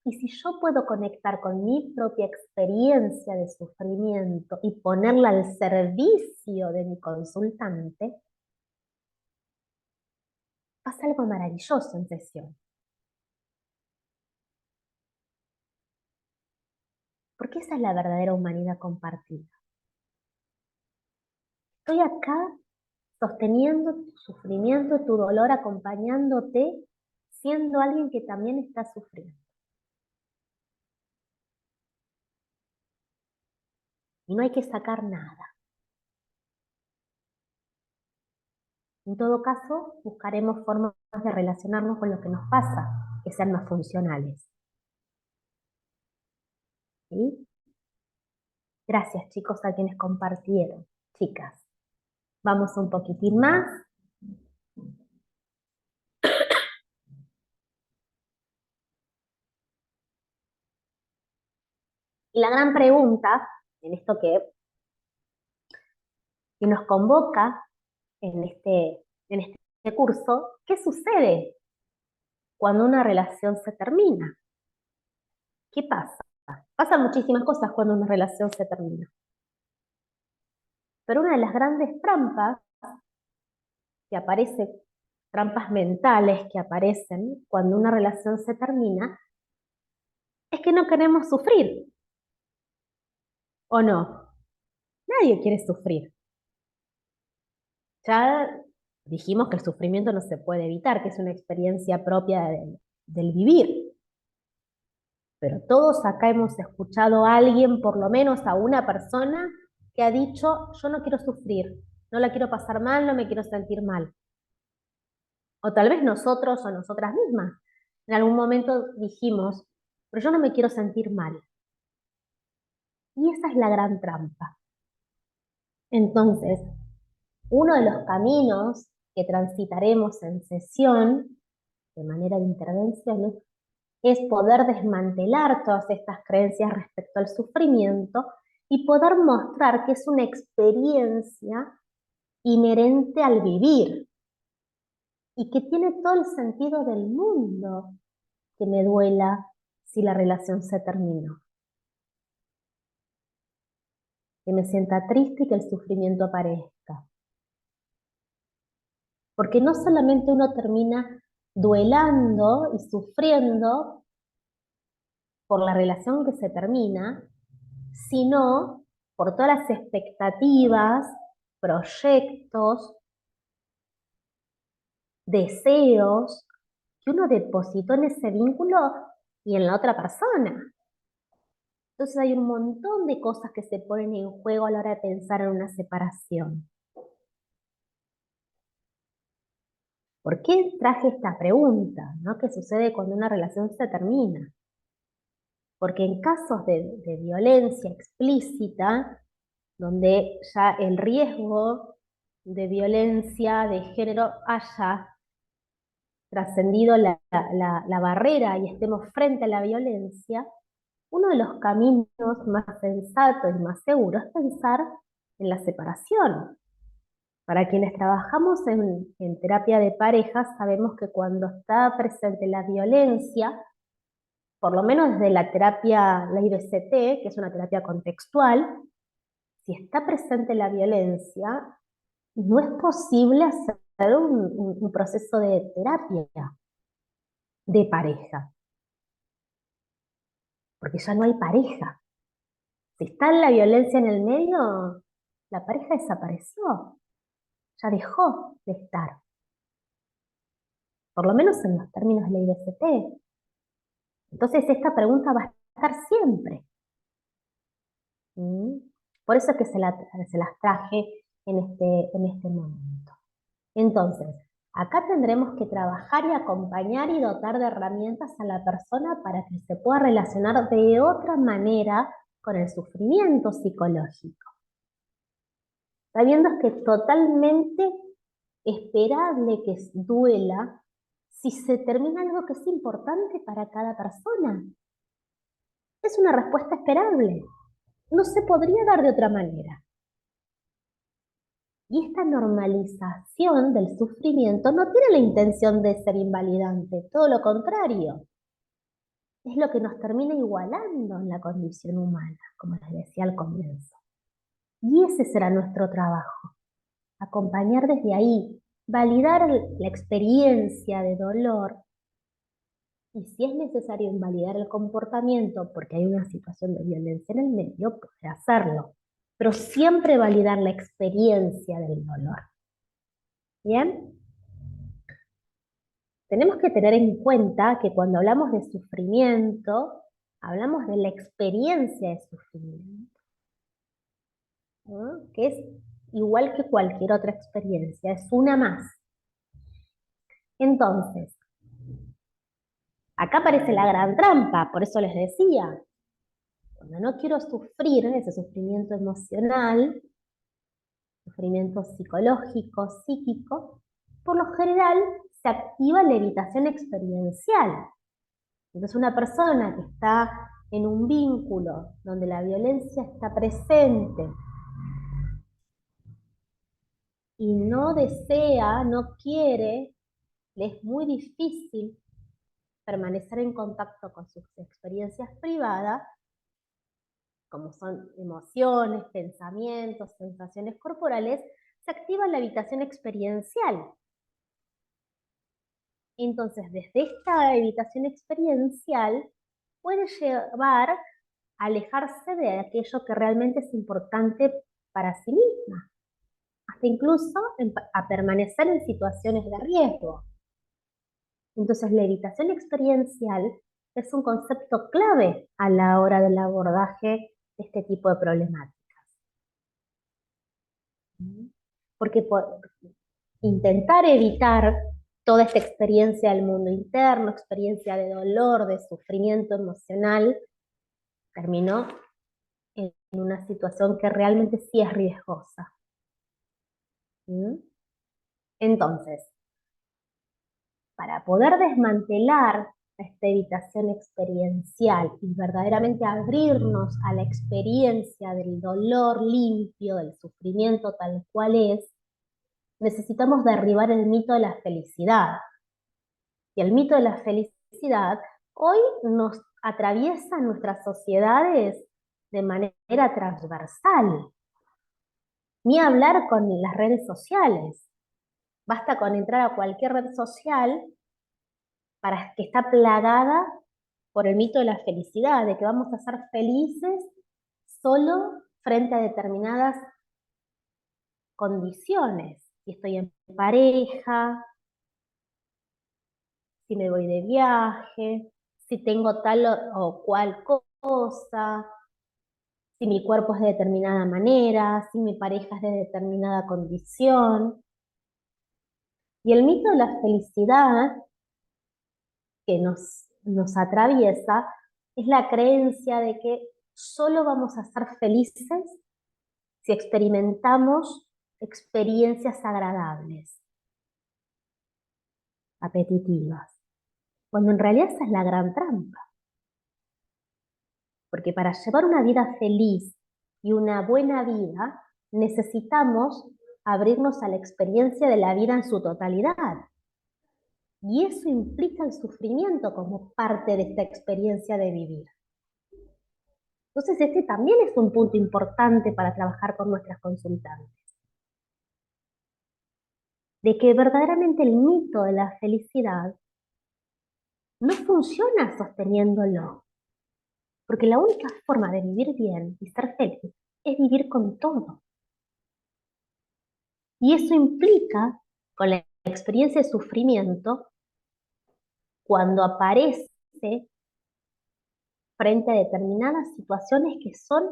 Y si yo puedo conectar con mi propia experiencia de sufrimiento y ponerla al servicio de mi consultante, pasa algo maravilloso en sesión. Porque esa es la verdadera humanidad compartida. Estoy acá sosteniendo tu sufrimiento, tu dolor, acompañándote, siendo alguien que también está sufriendo. Y no hay que sacar nada. En todo caso, buscaremos formas de relacionarnos con lo que nos pasa, que sean más funcionales. ¿Sí? Gracias, chicos, a quienes compartieron. Chicas, vamos un poquitín más. Y la gran pregunta, en esto que nos convoca en este curso, ¿qué sucede cuando una relación se termina? ¿Qué pasa? Pasan muchísimas cosas cuando una relación se termina. Pero una de las grandes trampas que aparece, trampas mentales que aparecen cuando una relación se termina, es que no queremos sufrir. ¿O no? Nadie quiere sufrir. Ya dijimos que el sufrimiento no se puede evitar, que es una experiencia propia del vivir. Pero todos acá hemos escuchado a alguien, por lo menos a una persona, que ha dicho, yo no quiero sufrir, no la quiero pasar mal, no me quiero sentir mal. O tal vez nosotros o nosotras mismas. En algún momento dijimos, pero yo no me quiero sentir mal. Y esa es la gran trampa. Entonces, uno de los caminos que transitaremos en sesión, de manera de intervenciones, es poder desmantelar todas estas creencias respecto al sufrimiento y poder mostrar que es una experiencia inherente al vivir y que tiene todo el sentido del mundo que me duela si la relación se terminó. Que me sienta triste y que el sufrimiento aparezca. Porque no solamente uno termina duelando y sufriendo por la relación que se termina, sino por todas las expectativas, proyectos, deseos que uno depositó en ese vínculo y en la otra persona. Entonces hay un montón de cosas que se ponen en juego a la hora de pensar en una separación. ¿Por qué traje esta pregunta? ¿No? ¿Qué sucede cuando una relación se termina? Porque en casos de violencia explícita, donde ya el riesgo de violencia de género haya trascendido la barrera y estemos frente a la violencia, uno de los caminos más sensatos y más seguros es pensar en la separación. Para quienes trabajamos en terapia de pareja, sabemos que cuando está presente la violencia, por lo menos desde la terapia, la IBCT, que es una terapia contextual, si está presente la violencia, no es posible hacer un proceso de terapia de pareja, porque ya no hay pareja. Si está la violencia en el medio, la pareja desapareció, ya dejó de estar, por lo menos en los términos de la IBCT. Entonces esta pregunta va a estar siempre. Por eso es que se las traje en este momento. Entonces, acá tendremos que trabajar y acompañar y dotar de herramientas a la persona para que se pueda relacionar de otra manera con el sufrimiento psicológico. Sabiendo que es totalmente esperable que duela si se termina algo que es importante para cada persona. Es una respuesta esperable. No se podría dar de otra manera. Y esta normalización del sufrimiento no tiene la intención de ser invalidante, todo lo contrario. Es lo que nos termina igualando en la condición humana, como les decía al comienzo. Y ese será nuestro trabajo, acompañar desde ahí, validar la experiencia de dolor y si es necesario invalidar el comportamiento porque hay una situación de violencia en el medio, poder hacerlo, pero siempre validar la experiencia del dolor. ¿Bien? Tenemos que tener en cuenta que cuando hablamos de sufrimiento, hablamos de la experiencia de sufrimiento, ¿no? Que es igual que cualquier otra experiencia, es una más. Entonces, acá aparece la gran trampa, por eso les decía, cuando no quiero sufrir ese sufrimiento emocional, sufrimiento psicológico, psíquico, por lo general se activa la evitación experiencial. Entonces una persona que está en un vínculo donde la violencia está presente y no desea, no quiere, le es muy difícil permanecer en contacto con sus experiencias privadas, como son emociones, pensamientos, sensaciones corporales, se activa la evitación experiencial. Entonces, desde esta evitación experiencial puede llevar a alejarse de aquello que realmente es importante para sí misma, hasta incluso a permanecer en situaciones de riesgo. Entonces, la evitación experiencial es un concepto clave a la hora del abordaje de este tipo de problemáticas. Porque por intentar evitar toda esta experiencia del mundo interno, experiencia de dolor, de sufrimiento emocional, terminó en una situación que realmente sí es riesgosa. Entonces, para poder desmantelar esta evitación experiencial y verdaderamente abrirnos a la experiencia del dolor limpio, del sufrimiento tal cual es, necesitamos derribar el mito de la felicidad. Y el mito de la felicidad hoy nos atraviesa nuestras sociedades de manera transversal. Ni hablar con las redes sociales. Basta con entrar a cualquier red social para que está plagada por el mito de la felicidad, de que vamos a ser felices solo frente a determinadas condiciones. Si estoy en pareja, si me voy de viaje, si tengo tal o cual cosa, si mi cuerpo es de determinada manera, si mi pareja es de determinada condición. Y el mito de la felicidad que nos atraviesa es la creencia de que solo vamos a ser felices si experimentamos experiencias agradables, apetitivas, cuando en realidad esa es la gran trampa. Porque para llevar una vida feliz y una buena vida, necesitamos abrirnos a la experiencia de la vida en su totalidad. Y eso implica el sufrimiento como parte de esta experiencia de vivir. Entonces, este también es un punto importante para trabajar con nuestras consultantes. De que verdaderamente el mito de la felicidad no funciona sosteniéndolo. Porque la única forma de vivir bien y ser feliz es vivir con todo. Y eso implica, con la experiencia de sufrimiento, cuando aparece frente a determinadas situaciones que son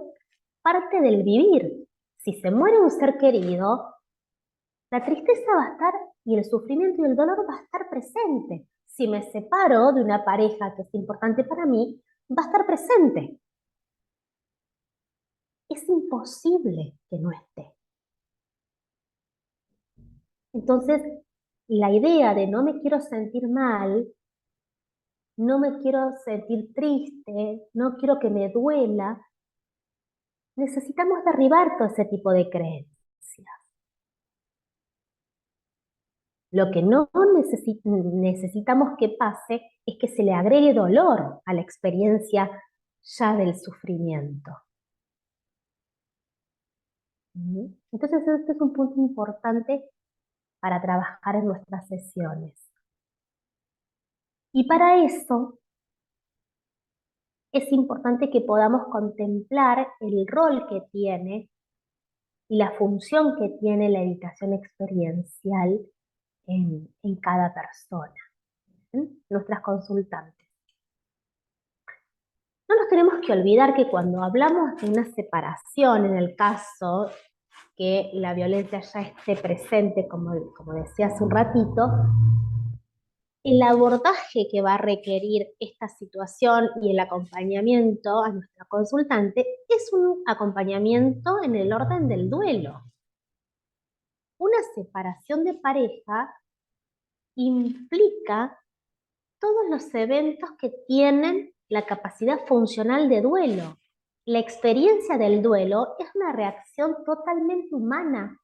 parte del vivir. Si se muere un ser querido, la tristeza va a estar y el sufrimiento y el dolor va a estar presente. Si me separo de una pareja que es importante para mí, va a estar presente. Es imposible que no esté. Entonces, la idea de no me quiero sentir mal, no me quiero sentir triste, no quiero que me duela, necesitamos derribar todo ese tipo de creencias. Lo que no necesitamos que pase es que se le agregue dolor a la experiencia ya del sufrimiento. Entonces, este es un punto importante para trabajar en nuestras sesiones. Y para eso es importante que podamos contemplar el rol que tiene y la función que tiene la evitación experiencial en cada persona, nuestras consultantes. No nos tenemos que olvidar que cuando hablamos de una separación, en el caso que la violencia ya esté presente, como decía hace un ratito, el abordaje que va a requerir esta situación y el acompañamiento a nuestra consultante es un acompañamiento en el orden del duelo. Una separación de pareja implica todos los eventos que tienen la capacidad funcional de duelo. La experiencia del duelo es una reacción totalmente humana,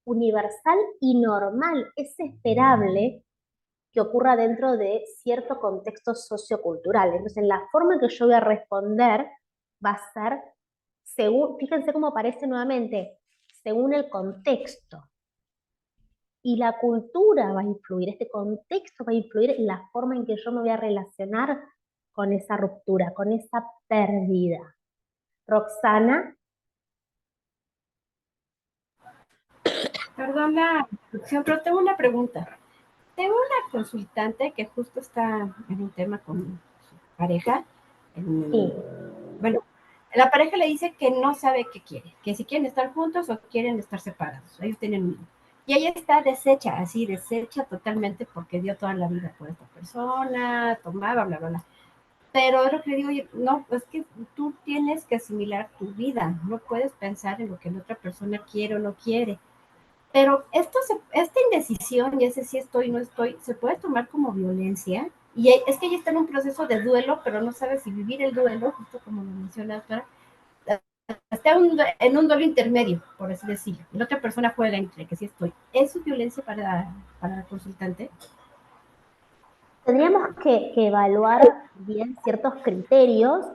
universal y normal. Es esperable que ocurra dentro de cierto contexto sociocultural. Entonces, la forma que yo voy a responder va a ser, según, fíjense cómo aparece nuevamente, según el contexto. Y la cultura va a influir, este contexto va a influir en la forma en que yo me voy a relacionar con esa ruptura, con esa pérdida. Roxana. Perdona, pero tengo una pregunta. Tengo una consultante que justo está en un tema con su pareja. Sí. Bueno, la pareja le dice que no sabe qué quiere, que si quieren estar juntos o quieren estar separados. Ellos tienen un hijo. Y ella está deshecha, así, deshecha totalmente porque dio toda la vida por esta persona, tomaba, bla, bla, bla. Pero es lo que le digo, oye, no, es que tú tienes que asimilar tu vida, no puedes pensar en lo que la otra persona quiere o no quiere. Pero esta indecisión y ese sí estoy, no estoy, se puede tomar como violencia. Y es que ella está en un proceso de duelo, pero no sabe si vivir el duelo, justo como lo menciona la doctora, está en un duelo intermedio, por así decirlo. La otra persona juega entre que sí estoy. ¿Eso es violencia para la consultante? Tendríamos que evaluar bien ciertos criterios,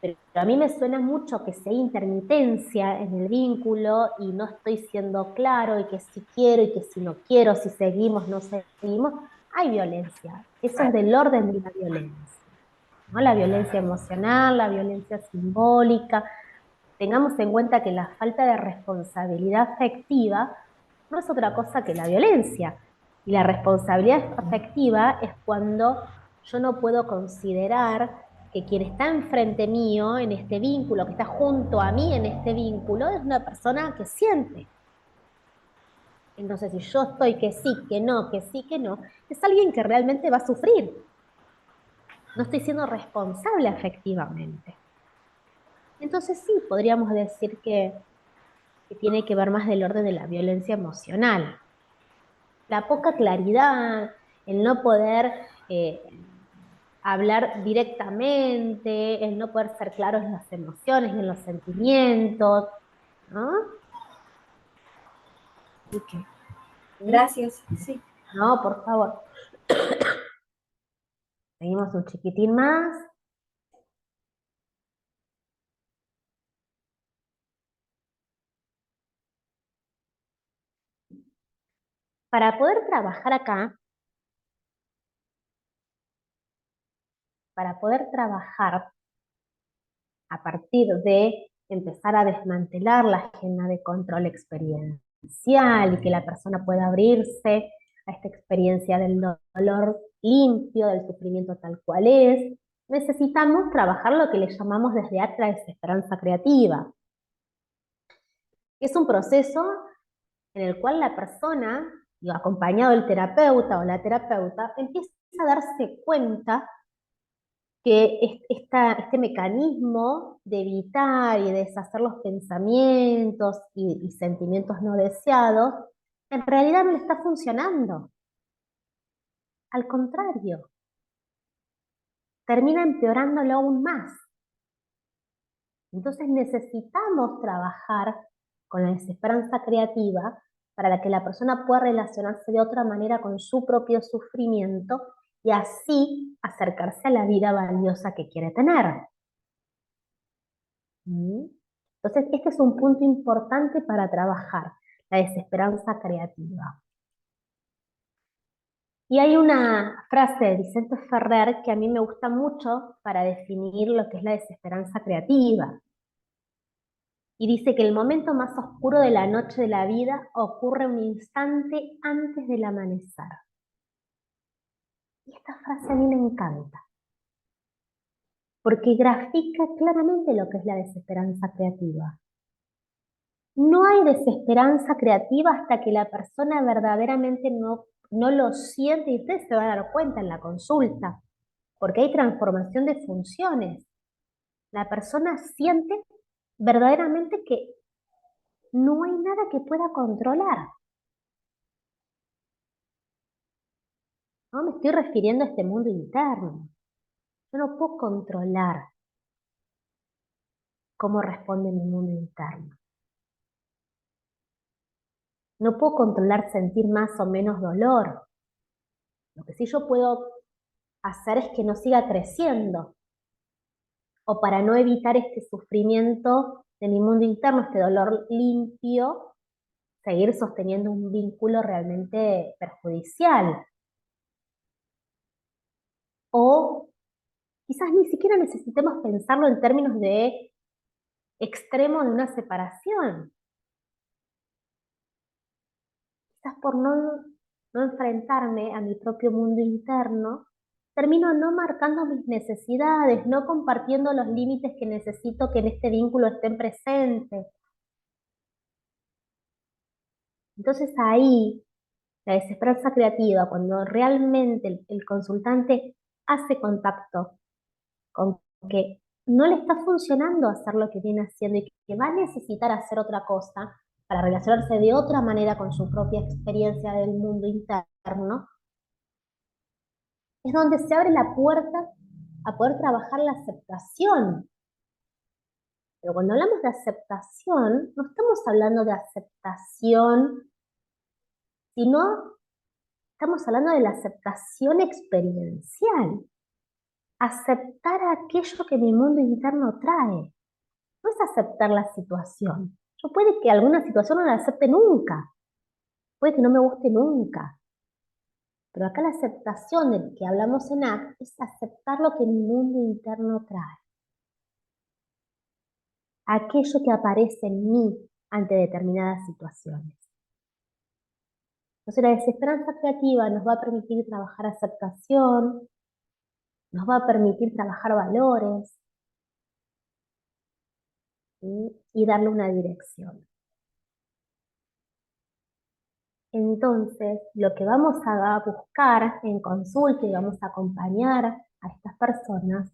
pero a mí me suena mucho que si hay intermitencia en el vínculo y no estoy siendo claro y que si quiero y que si no quiero, si seguimos, no seguimos, hay violencia. Eso es del orden de la violencia, ¿no? La violencia emocional, la violencia simbólica. Tengamos en cuenta que la falta de responsabilidad afectiva no es otra cosa que la violencia. Y la responsabilidad afectiva es cuando yo no puedo considerar que quien está enfrente mío en este vínculo, que está junto a mí en este vínculo, es una persona que siente. Entonces, si yo estoy que sí, que no, que sí, que no, es alguien que realmente va a sufrir. No estoy siendo responsable afectivamente. Entonces sí, podríamos decir que tiene que ver más del orden de la violencia emocional. La poca claridad, el no poder hablar directamente, el no poder ser claros en las emociones y en los sentimientos, ¿no? Ok. ¿Sí? Gracias, sí. No, por favor. Seguimos un chiquitín más. Para poder trabajar acá, para poder trabajar a partir de empezar a desmantelar la agenda de control experiencial y que la persona pueda abrirse a esta experiencia del dolor limpio, del sufrimiento tal cual es, necesitamos trabajar lo que le llamamos desde acá la desesperanza creativa. Es un proceso en el cual la persona, acompañado del terapeuta o la terapeuta, empieza a darse cuenta que este mecanismo de evitar y deshacer los pensamientos y sentimientos no deseados, en realidad no le está funcionando. Al contrario, termina empeorándolo aún más. Entonces necesitamos trabajar con la desesperanza creativa para que la persona pueda relacionarse de otra manera con su propio sufrimiento y así acercarse a la vida valiosa que quiere tener. ¿Mm? Entonces, este es un punto importante para trabajar, la desesperanza creativa. Y hay una frase de Vicente Ferrer que a mí me gusta mucho para definir lo que es la desesperanza creativa. Y dice que el momento más oscuro de la noche de la vida ocurre un instante antes del amanecer. Y esta frase a mí me encanta, porque grafica claramente lo que es la desesperanza creativa. No hay desesperanza creativa hasta que la persona verdaderamente no lo siente, y ustedes se van a dar cuenta en la consulta, porque hay transformación de funciones. La persona siente verdaderamente que no hay nada que pueda controlar. ¿No? Me estoy refiriendo a este mundo interno. Yo no puedo controlar cómo responde mi mundo interno. No puedo controlar sentir más o menos dolor. Lo que sí yo puedo hacer es que no siga creciendo, o para no evitar este sufrimiento de mi mundo interno, este dolor limpio, seguir sosteniendo un vínculo realmente perjudicial. O quizás ni siquiera necesitemos pensarlo en términos de extremo de una separación. Quizás por no enfrentarme a mi propio mundo interno, termino no marcando mis necesidades, no compartiendo los límites que necesito que en este vínculo estén presentes. Entonces ahí, la desesperanza creativa, cuando realmente el consultante hace contacto con que no le está funcionando hacer lo que viene haciendo y que va a necesitar hacer otra cosa para relacionarse de otra manera con su propia experiencia del mundo interno, es donde se abre la puerta a poder trabajar la aceptación. Pero cuando hablamos de aceptación, no estamos hablando de aceptación, sino estamos hablando de la aceptación experiencial. Aceptar aquello que mi mundo interno trae. No es aceptar la situación. Yo puede que alguna situación no la acepte nunca. Puede que no me guste nunca. Pero acá la aceptación de que hablamos en ACT es aceptar lo que mi mundo interno trae. Aquello que aparece en mí ante determinadas situaciones. Entonces la desesperanza creativa nos va a permitir trabajar aceptación, nos va a permitir trabajar valores, ¿sí? Y darle una dirección. Entonces, lo que vamos a buscar en consulta y vamos a acompañar a estas personas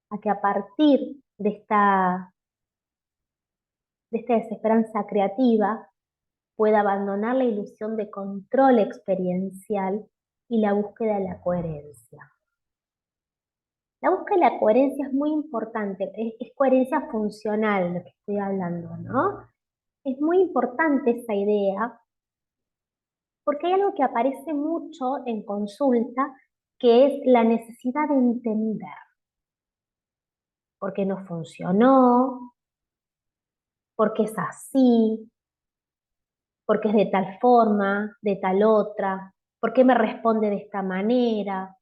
a que a partir de esta desesperanza creativa pueda abandonar la ilusión de control experiencial y la búsqueda de la coherencia. La búsqueda de la coherencia es muy importante, es coherencia funcional lo que estoy hablando, ¿no? Es muy importante esa idea porque hay algo que aparece mucho en consulta, que es la necesidad de entender. ¿Por qué no funcionó? ¿Por qué es así? ¿Por qué es de tal forma, de tal otra? ¿Por qué me responde de esta manera?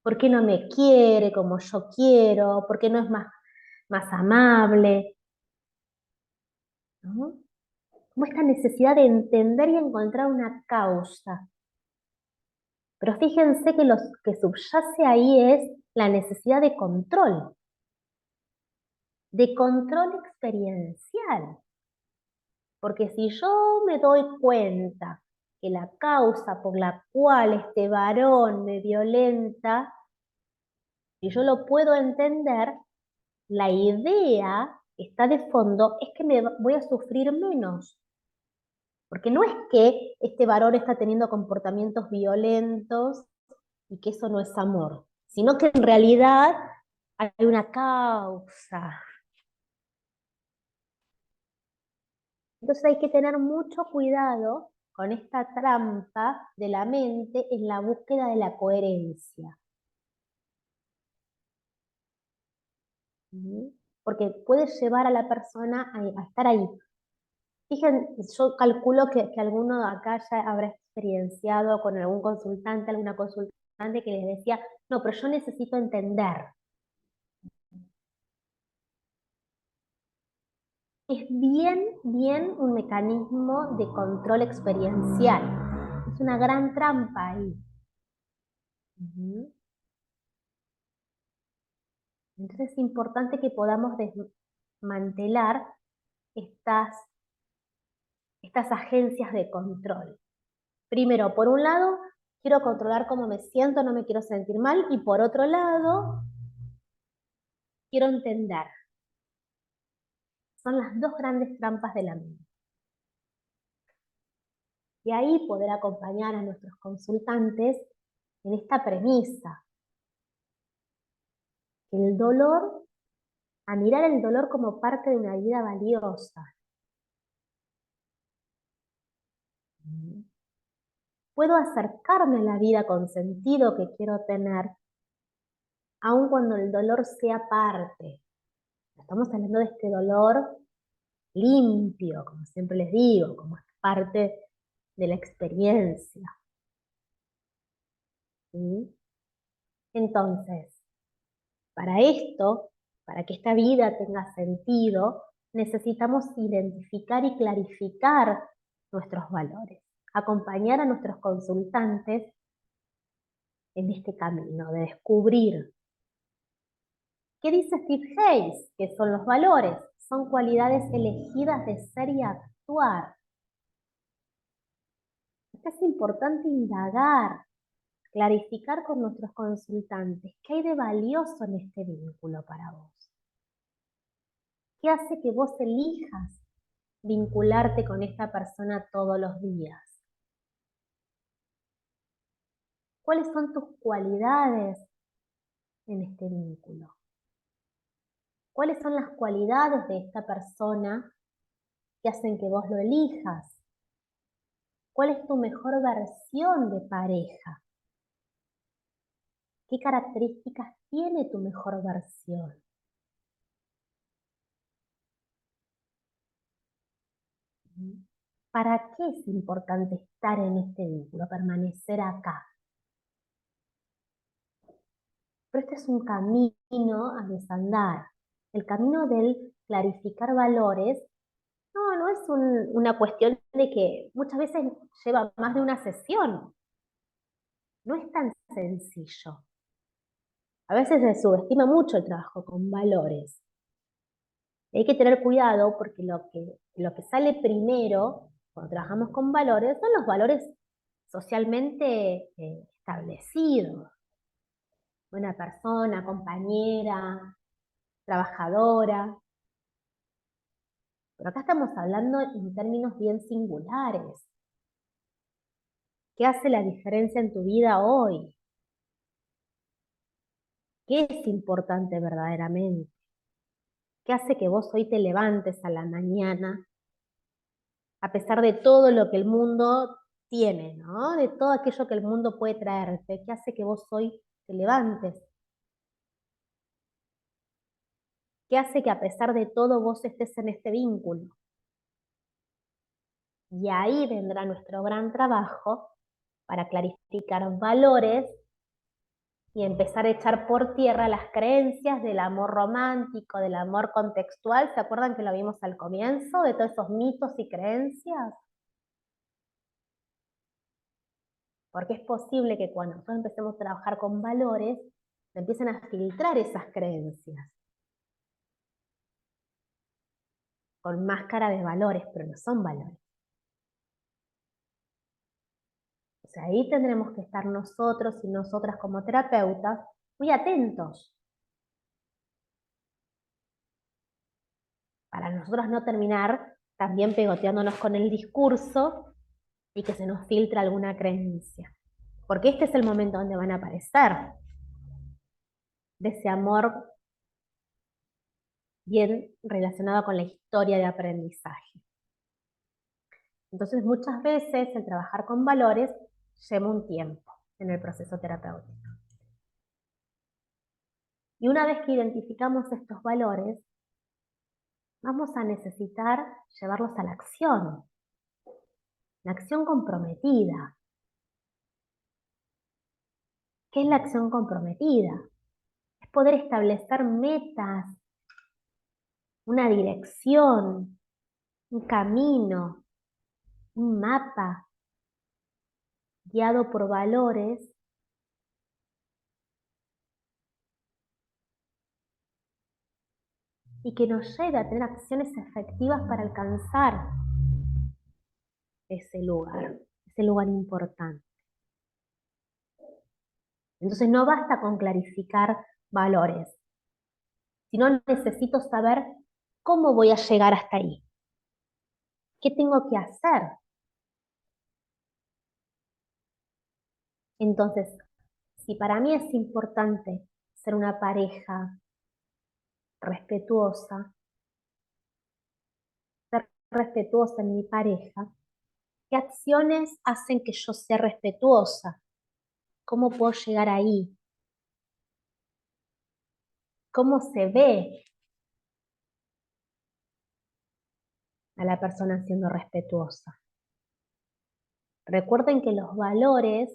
¿Por qué no me quiere como yo quiero? ¿Por qué no es más amable? ¿No? Como esta necesidad de entender y encontrar una causa. Pero fíjense que lo que subyace ahí es la necesidad de control experiencial. Porque si yo me doy cuenta que la causa por la cual este varón me violenta, y yo lo puedo entender, la idea que está de fondo es que me voy a sufrir menos. Porque no es que este varón está teniendo comportamientos violentos y que eso no es amor, sino que en realidad hay una causa. Entonces hay que tener mucho cuidado con esta trampa de la mente en la búsqueda de la coherencia. ¿Sí? Porque puede llevar a la persona a estar ahí. Fíjense, yo calculo que alguno acá ya habrá experienciado con algún consultante, alguna consultante que les decía, no, pero yo necesito entender. Es bien un mecanismo de control experiencial. Es una gran trampa ahí. Entonces es importante que podamos desmantelar estas agencias de control. Primero, por un lado, quiero controlar cómo me siento, no me quiero sentir mal, y por otro lado, quiero entender. Son las dos grandes trampas de la mente. Y ahí poder acompañar a nuestros consultantes en esta premisa. El dolor, a mirar el dolor como parte de una vida valiosa. Puedo acercarme a la vida con sentido que quiero tener, aun cuando el dolor sea parte. Estamos hablando de este dolor limpio, como siempre les digo, como es parte de la experiencia. ¿Sí? Entonces, para esto, para que esta vida tenga sentido, necesitamos identificar y clarificar nuestros valores, acompañar a nuestros consultantes en este camino de descubrir. ¿Qué dice Steve Hayes? ¿Qué son los valores? Son cualidades elegidas de ser y actuar. Es importante indagar, clarificar con nuestros consultantes qué hay de valioso en este vínculo para vos. ¿Qué hace que vos elijas vincularte con esta persona todos los días? ¿Cuáles son tus cualidades en este vínculo? ¿Cuáles son las cualidades de esta persona que hacen que vos lo elijas? ¿Cuál es tu mejor versión de pareja? ¿Qué características tiene tu mejor versión? ¿Para qué es importante estar en este vínculo, permanecer acá? Pero este es un camino a desandar. El camino del clarificar valores no es una cuestión de que muchas veces lleva más de una sesión. No es tan sencillo. A veces se subestima mucho el trabajo con valores. Hay que tener cuidado porque lo que sale primero cuando trabajamos con valores son los valores socialmente establecidos. Buena persona, compañera, trabajadora. Pero acá estamos hablando en términos bien singulares. ¿Qué hace la diferencia en tu vida hoy? ¿Qué es importante verdaderamente? ¿Qué hace que vos hoy te levantes a la mañana a pesar de todo lo que el mundo tiene, ¿no? De todo aquello que el mundo puede traerte? ¿Qué hace que vos hoy te levantes? ¿Qué hace que a pesar de todo vos estés en este vínculo? Y ahí vendrá nuestro gran trabajo para clarificar valores y empezar a echar por tierra las creencias del amor romántico, del amor contextual. ¿Se acuerdan que lo vimos al comienzo, de todos esos mitos y creencias? Porque es posible que cuando nosotros empecemos a trabajar con valores, se empiecen a filtrar esas creencias con máscara de valores, pero no son valores. O sea, ahí tendremos que estar nosotros y nosotras como terapeutas muy atentos para nosotros no terminar también pegoteándonos con el discurso y que se nos filtre alguna creencia. Porque este es el momento donde van a aparecer de ese amor bien relacionado con la historia de aprendizaje. Entonces, muchas veces el trabajar con valores lleva un tiempo en el proceso terapéutico. Y una vez que identificamos estos valores, vamos a necesitar llevarlos a la acción comprometida. ¿Qué es la acción comprometida? Es poder establecer metas, una dirección, un camino, un mapa guiado por valores y que nos lleve a tener acciones efectivas para alcanzar ese lugar importante. Entonces no basta con clarificar valores, sino necesito saber cómo voy a llegar hasta ahí. ¿Qué tengo que hacer? Entonces, si para mí es importante ser una pareja respetuosa, ser respetuosa en mi pareja, ¿qué acciones hacen que yo sea respetuosa? ¿Cómo puedo llegar ahí? ¿Cómo se ve a la persona siendo respetuosa? Recuerden que los valores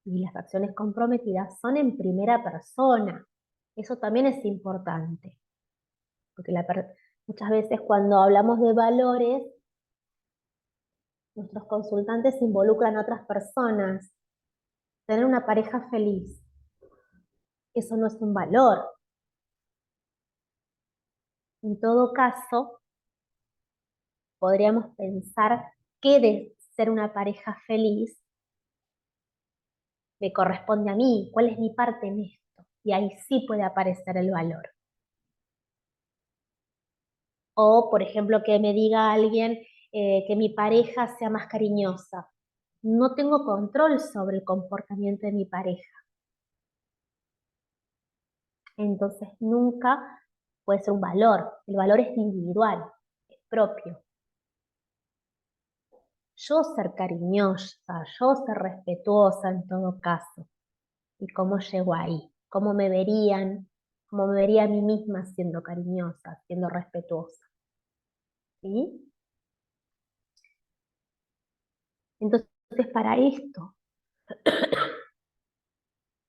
y las acciones comprometidas son en primera persona. Eso también es importante, porque muchas veces cuando hablamos de valores, nuestros consultantes involucran a otras personas. Tener una pareja feliz, eso no es un valor. En todo caso, podríamos pensar que de ser una pareja feliz me corresponde a mí, cuál es mi parte en esto. Y ahí sí puede aparecer el valor. O, por ejemplo, que me diga alguien que mi pareja sea más cariñosa. No tengo control sobre el comportamiento de mi pareja. Entonces nunca puede ser un valor. El valor es individual, es propio. yo ser cariñosa, yo ser respetuosa en todo caso. ¿Y cómo llego ahí? ¿Cómo me vería a mí misma siendo cariñosa, siendo respetuosa? ¿Sí? Entonces, para esto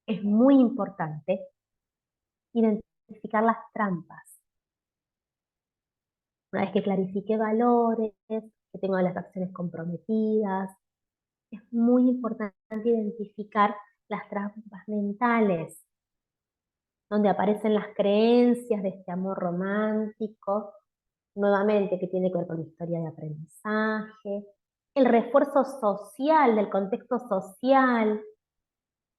es muy importante identificar las trampas. Una vez que clarifique valores, que tengo las acciones comprometidas, es muy importante identificar las trampas mentales, donde aparecen las creencias de este amor romántico, nuevamente que tiene que ver con la historia de aprendizaje, el refuerzo social, del contexto social,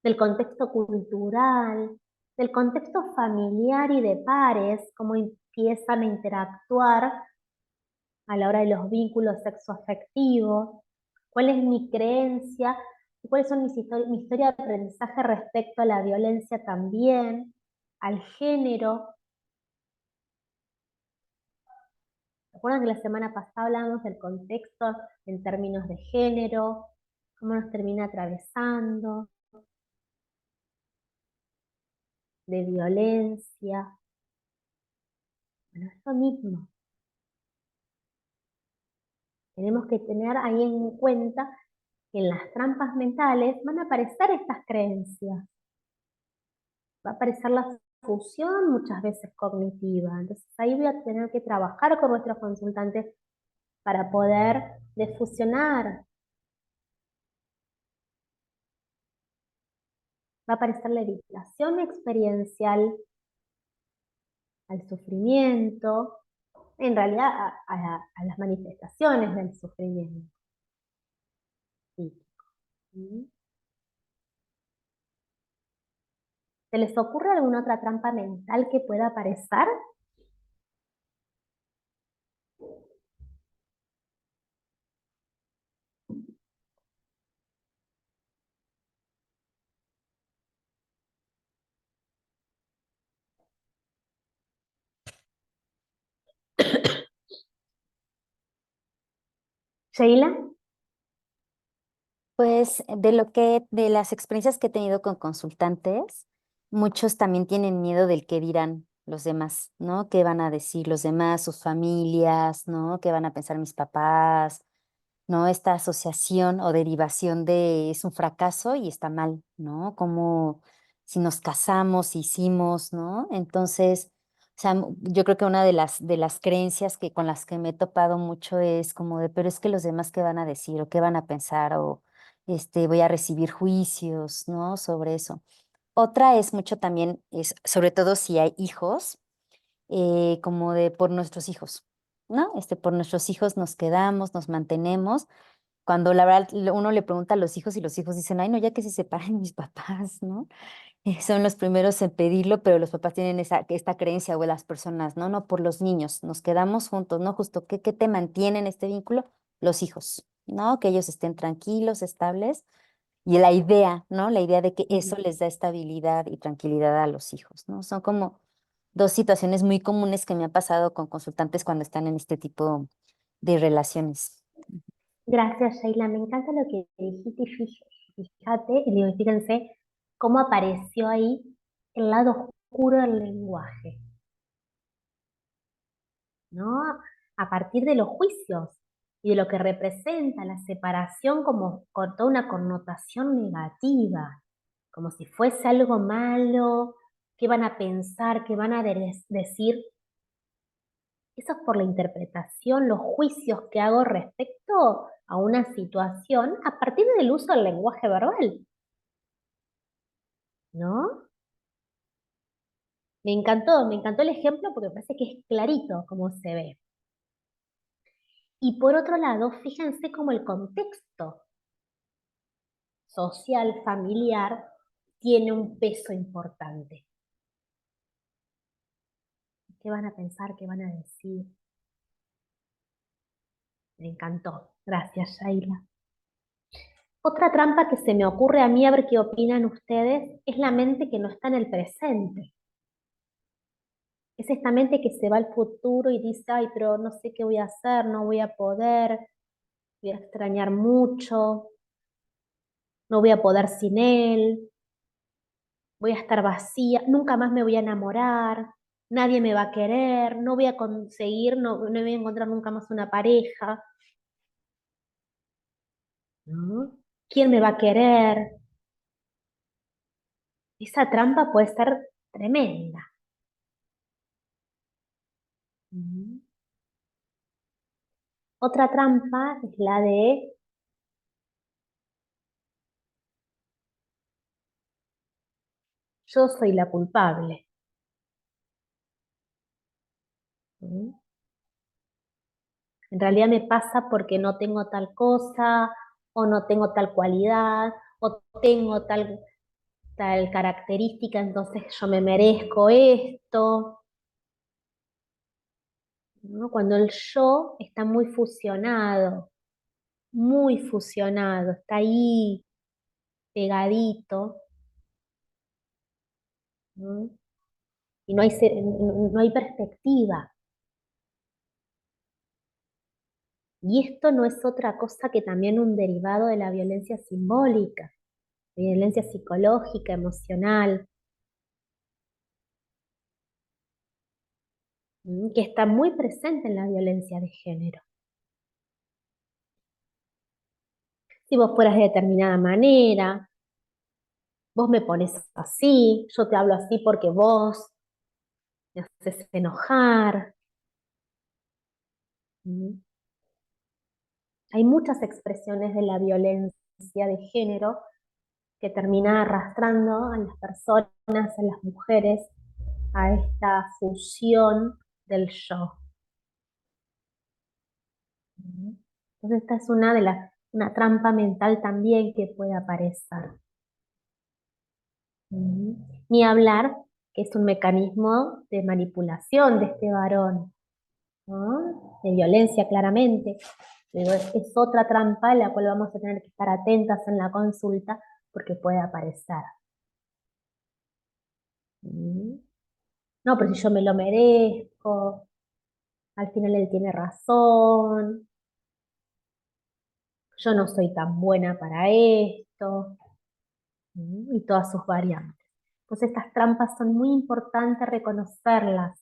del contexto cultural, del contexto familiar y de pares, cómo empiezan a interactuar a la hora de los vínculos sexoafectivos, cuál es mi creencia y cuáles son mi historia de aprendizaje respecto a la violencia también, al género. ¿Recuerdan que la semana pasada hablamos del contexto en términos de género? ¿Cómo nos termina atravesando? De violencia. Bueno, eso mismo. Tenemos que tener ahí en cuenta que en las trampas mentales van a aparecer estas creencias. Va a aparecer la fusión muchas veces cognitiva. Entonces ahí voy a tener que trabajar con nuestros consultantes para poder defusionar. Va a aparecer la evitación experiencial al sufrimiento, en realidad a las manifestaciones del sufrimiento. Sí. ¿Mm? ¿Se les ocurre alguna otra trampa mental que pueda aparecer? Sheila. Pues de las experiencias que he tenido con consultantes, muchos también tienen miedo del qué dirán los demás, ¿no? ¿Qué van a decir los demás, sus familias, ¿no? ¿Qué van a pensar mis papás? ¿No? Esta asociación o derivación de es un fracaso y está mal, ¿no? Como si nos casamos, hicimos, ¿no? Entonces, o sea, yo creo que una de las creencias que con las que me he topado mucho es como de, pero es que los demás qué van a decir o qué van a pensar o voy a recibir juicios, ¿no? Sobre eso. Otra es mucho también, es sobre todo si hay hijos, como de por nuestros hijos, ¿no? Por nuestros hijos nos quedamos, nos mantenemos cuando la verdad uno le pregunta a los hijos y los hijos dicen, ay, no, ya que se separen mis papás, ¿no? Son los primeros en pedirlo, pero los papás tienen esta creencia o las personas, ¿no? No, por los niños, nos quedamos juntos, ¿no? Justo, ¿qué te mantiene en este vínculo? Los hijos, ¿no? Que ellos estén tranquilos, estables. Y la idea, ¿no? La idea de que eso les da estabilidad y tranquilidad a los hijos, ¿no? Son como dos situaciones muy comunes que me han pasado con consultantes cuando están en este tipo de relaciones. Gracias, Sheila. Me encanta lo que dijiste y fíjate, y digo, fíjense cómo apareció ahí el lado oscuro del lenguaje, ¿no? A partir de los juicios y de lo que representa la separación como con toda una connotación negativa, como si fuese algo malo, qué van a pensar, qué van a decir. Eso es por la interpretación, los juicios que hago respecto a una situación a partir del uso del lenguaje verbal, ¿no? Me encantó el ejemplo porque me parece que es clarito cómo se ve. Y por otro lado, fíjense cómo el contexto social, familiar, tiene un peso importante. ¿Qué van a pensar? ¿Qué van a decir? Me encantó. Gracias, Shaila. Otra trampa que se me ocurre a mí, a ver qué opinan ustedes, es la mente que no está en el presente. Es esta mente que se va al futuro y dice, ay, pero no sé qué voy a hacer, no voy a poder, voy a extrañar mucho, no voy a poder sin él, voy a estar vacía, nunca más me voy a enamorar, nadie me va a querer, no voy a conseguir, no voy a encontrar nunca más una pareja, ¿no? ¿Quién me va a querer? Esa trampa puede ser tremenda. ¿Mm? Otra trampa es la de yo soy la culpable. ¿Mm? En realidad me pasa porque no tengo tal cosa, o no tengo tal cualidad, o tengo tal característica, entonces yo me merezco esto, ¿no? Cuando el yo está muy fusionado, está ahí pegadito, ¿no? Y no hay perspectiva. Y esto no es otra cosa que también un derivado de la violencia simbólica, violencia psicológica, emocional, que está muy presente en la violencia de género. Si vos fueras de determinada manera, vos me pones así, yo te hablo así porque vos me haces enojar. ¿Mm? Hay muchas expresiones de la violencia de género que termina arrastrando a las personas, a las mujeres, a esta fusión del yo. ¿Mm? Entonces esta es una trampa mental también que puede aparecer. ¿Mm? Ni hablar que es un mecanismo de manipulación de este varón, ¿no? De violencia claramente. Pero es otra trampa a la cual vamos a tener que estar atentas en la consulta porque puede aparecer. ¿Mm? No, pero si yo me lo merezco, al final él tiene razón, yo no soy tan buena para esto, y todas sus variantes. Entonces estas trampas son muy importantes reconocerlas.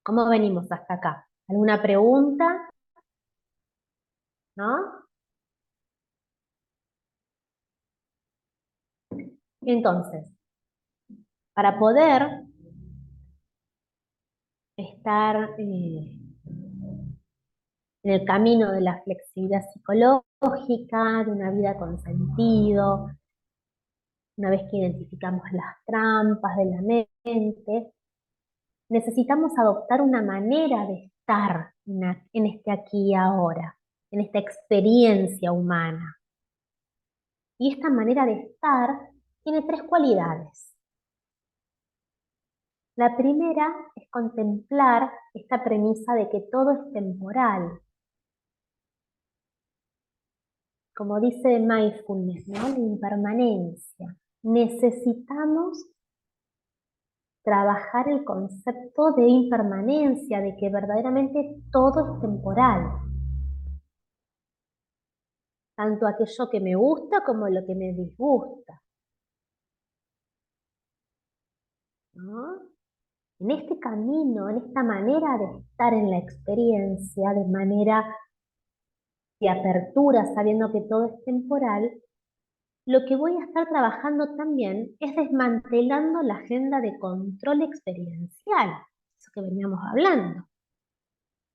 ¿Cómo venimos hasta acá? ¿Alguna pregunta? ¿No? Entonces, para poder estar en el camino de la flexibilidad psicológica, de una vida con sentido, una vez que identificamos las trampas de la mente, necesitamos adoptar una manera de estar en este aquí y ahora, en esta experiencia humana. Y esta manera de estar tiene tres cualidades. La primera es contemplar esta premisa de que todo es temporal. Como dice mindfulness, ¿no? La impermanencia. Necesitamos trabajar el concepto de impermanencia, de que verdaderamente todo es temporal. Tanto aquello que me gusta como lo que me disgusta, ¿no? En este camino, en esta manera de estar en la experiencia, de manera de apertura, sabiendo que todo es temporal, lo que voy a estar trabajando también es desmantelando la agenda de control experiencial, eso que veníamos hablando.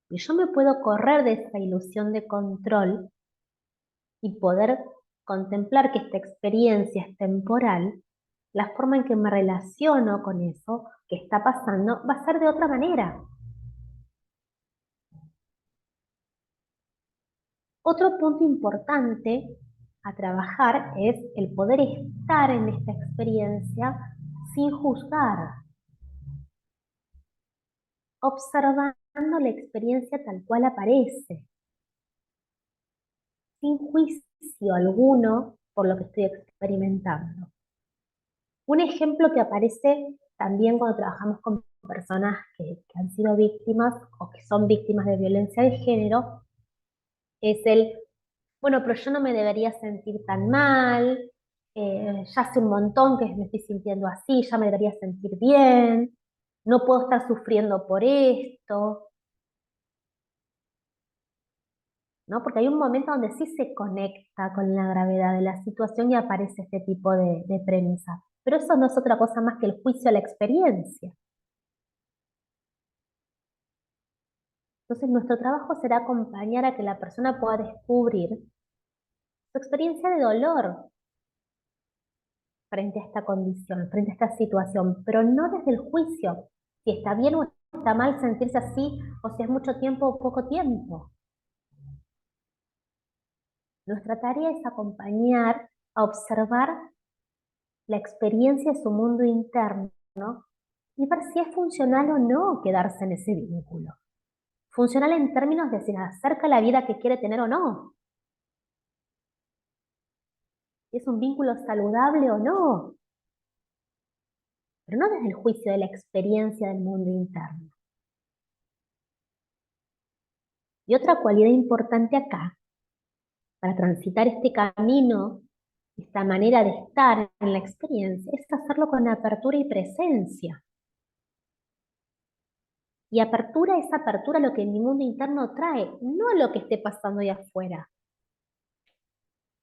Y yo me puedo correr de esa ilusión de control y poder contemplar que esta experiencia es temporal. La forma en que me relaciono con eso que está pasando va a ser de otra manera. Otro punto importante a trabajar es el poder estar en esta experiencia sin juzgar, observando la experiencia tal cual aparece, sin juicio alguno por lo que estoy experimentando. Un ejemplo que aparece también cuando trabajamos con personas que han sido víctimas o que son víctimas de violencia de género es bueno, pero yo no me debería sentir tan mal, ya hace un montón que me estoy sintiendo así, ya me debería sentir bien, no puedo estar sufriendo por esto, ¿no? Porque hay un momento donde sí se conecta con la gravedad de la situación y aparece este tipo de premisa. Pero eso no es otra cosa más que el juicio a la experiencia. Entonces nuestro trabajo será acompañar a que la persona pueda descubrir su experiencia de dolor frente a esta condición, frente a esta situación, pero no desde el juicio, si está bien o está mal sentirse así, o si es mucho tiempo o poco tiempo. Nuestra tarea es acompañar a observar la experiencia de su mundo interno y ver si es funcional o no quedarse en ese vínculo. Funcional en términos de si le acerca la vida que quiere tener o no. Si es un vínculo saludable o no. Pero no desde el juicio de la experiencia del mundo interno. Y otra cualidad importante acá, para transitar este camino, esta manera de estar en la experiencia, es hacerlo con apertura y presencia. Y apertura es apertura a lo que mi mundo interno trae, no a lo que esté pasando ahí afuera,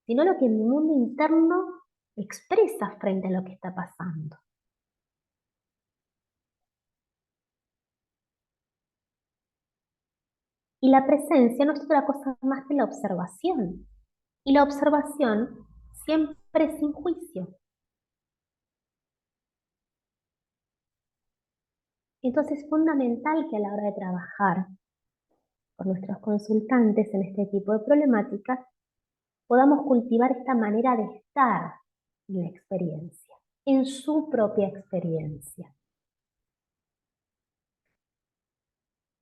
sino lo que mi mundo interno expresa frente a lo que está pasando. Y la presencia no es otra cosa más que la observación. Y la observación siempre sin juicio. Entonces es fundamental que a la hora de trabajar con nuestros consultantes en este tipo de problemáticas podamos cultivar esta manera de estar en la experiencia, en su propia experiencia.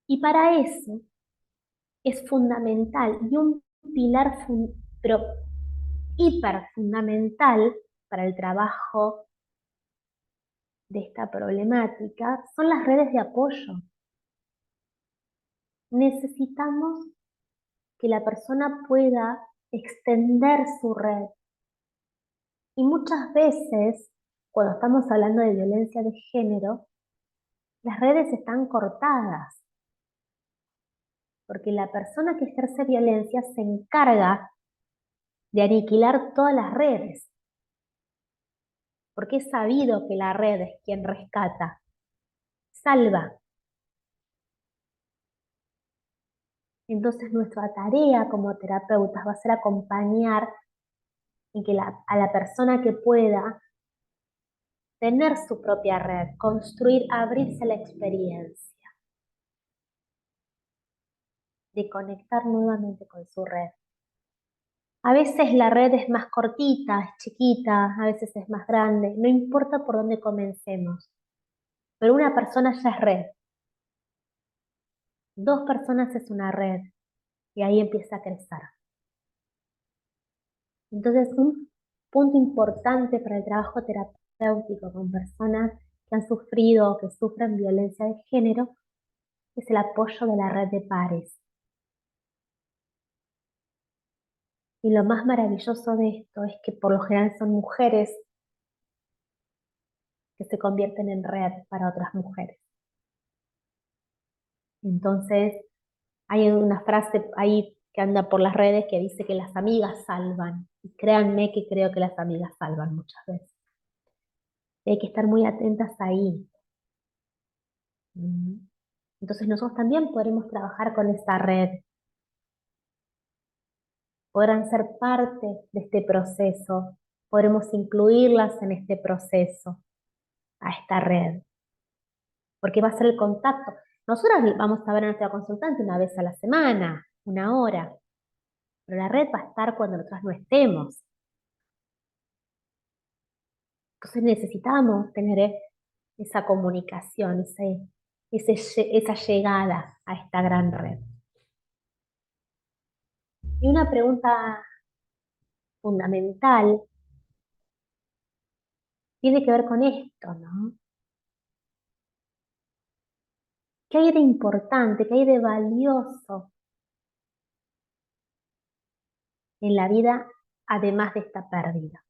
Y para eso es fundamental y un pilar pero hiper fundamental para el trabajo de esta problemática son las redes de apoyo. Necesitamos que la persona pueda extender su red. Y muchas veces, cuando estamos hablando de violencia de género, las redes están cortadas, porque la persona que ejerce violencia se encarga de aniquilar todas las redes, porque es sabido que la red es quien rescata, salva. Entonces nuestra tarea como terapeutas va a ser acompañar en que a la persona que pueda tener su propia red, construir, abrirse a la experiencia, de conectar nuevamente con su red. A veces la red es más cortita, es chiquita, a veces es más grande, no importa por dónde comencemos, pero una persona ya es red, 2 personas es una red, y ahí empieza a crecer. Entonces, un punto importante para el trabajo terapéutico con personas que han sufrido o que sufren violencia de género es el apoyo de la red de pares. Y lo más maravilloso de esto es que por lo general son mujeres que se convierten en red para otras mujeres. Entonces, hay una frase ahí que anda por las redes que dice que las amigas salvan. Y créanme que creo que las amigas salvan muchas veces. Y hay que estar muy atentas ahí. Entonces nosotros también podremos trabajar con esta red. Podrán ser parte de este proceso. Podremos incluirlas en este proceso, a esta red. Porque va a ser el contacto. Nosotros vamos a ver a nuestra consultante una vez a la semana, 1 hora. Pero la red va a estar cuando nosotros no estemos. Entonces necesitamos tener esa comunicación, esa llegada a esta gran red. Y una pregunta fundamental tiene que ver con esto, ¿no? ¿Qué hay de importante, qué hay de valioso en la vida además de esta pérdida?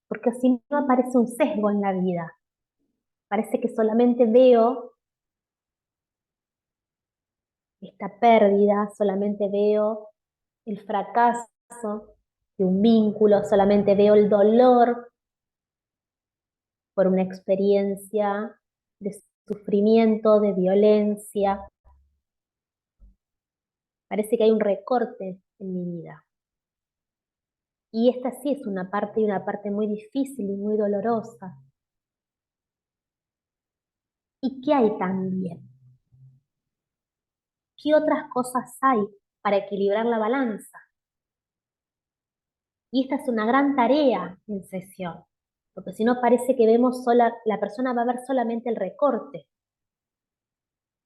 Porque si no aparece un sesgo en la vida, parece que solamente veo esta pérdida, solamente veo el fracaso de un vínculo, solamente veo el dolor por una experiencia de sufrimiento, de violencia. Parece que hay un recorte en mi vida. Y esta sí es una parte y una parte muy difícil y muy dolorosa. ¿Y qué hay también? ¿Qué otras cosas hay para equilibrar la balanza? Y esta es una gran tarea en sesión, porque si no parece que vemos sola, la persona va a ver solamente el recorte.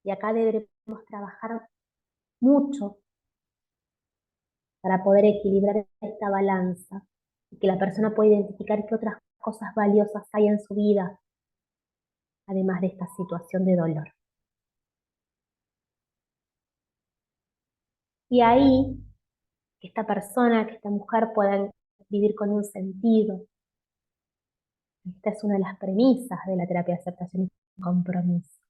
Y acá deberemos trabajar mucho para poder equilibrar esta balanza y que la persona pueda identificar qué otras cosas valiosas hay en su vida, además de esta situación de dolor. Y ahí, que esta persona, que esta mujer puedan vivir con un sentido. Esta es una de las premisas de la terapia de aceptación y compromiso.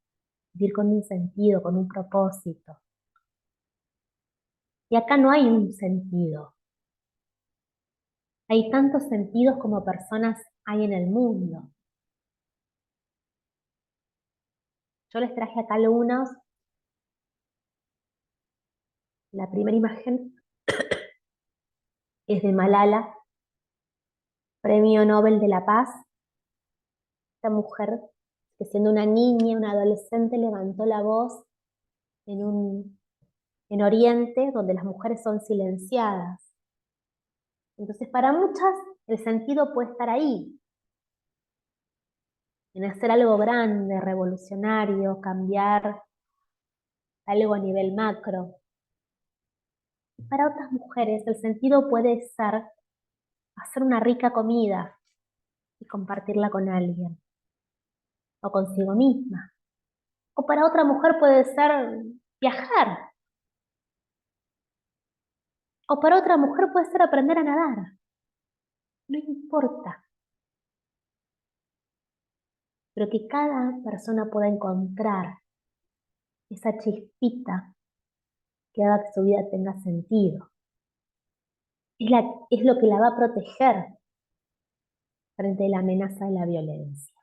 Vivir con un sentido, con un propósito. Y acá no hay un sentido. Hay tantos sentidos como personas hay en el mundo. Yo les traje acá algunos. La primera imagen es de Malala, Premio Nobel de la Paz. Esta mujer, que siendo una niña, una adolescente, levantó la voz en Oriente, donde las mujeres son silenciadas. Entonces, para muchas, el sentido puede estar ahí, en hacer algo grande, revolucionario, cambiar algo a nivel macro. Para otras mujeres, el sentido puede ser hacer una rica comida y compartirla con alguien, o consigo misma. O para otra mujer puede ser viajar. O para otra mujer puede ser aprender a nadar. No importa. Pero que cada persona pueda encontrar esa chispita que haga que su vida tenga sentido. Es lo que la va a proteger frente a la amenaza de la violencia.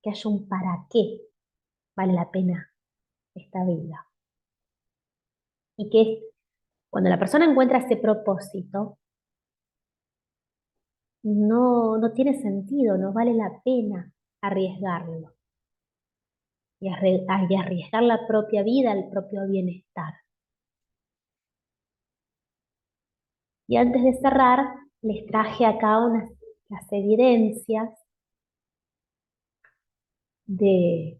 Que haya un para qué vale la pena esta vida. Y que cuando la persona encuentra ese propósito, no tiene sentido, no vale la pena arriesgarlo. Y arriesgar la propia vida, el propio bienestar. Y antes de cerrar, les traje acá las evidencias de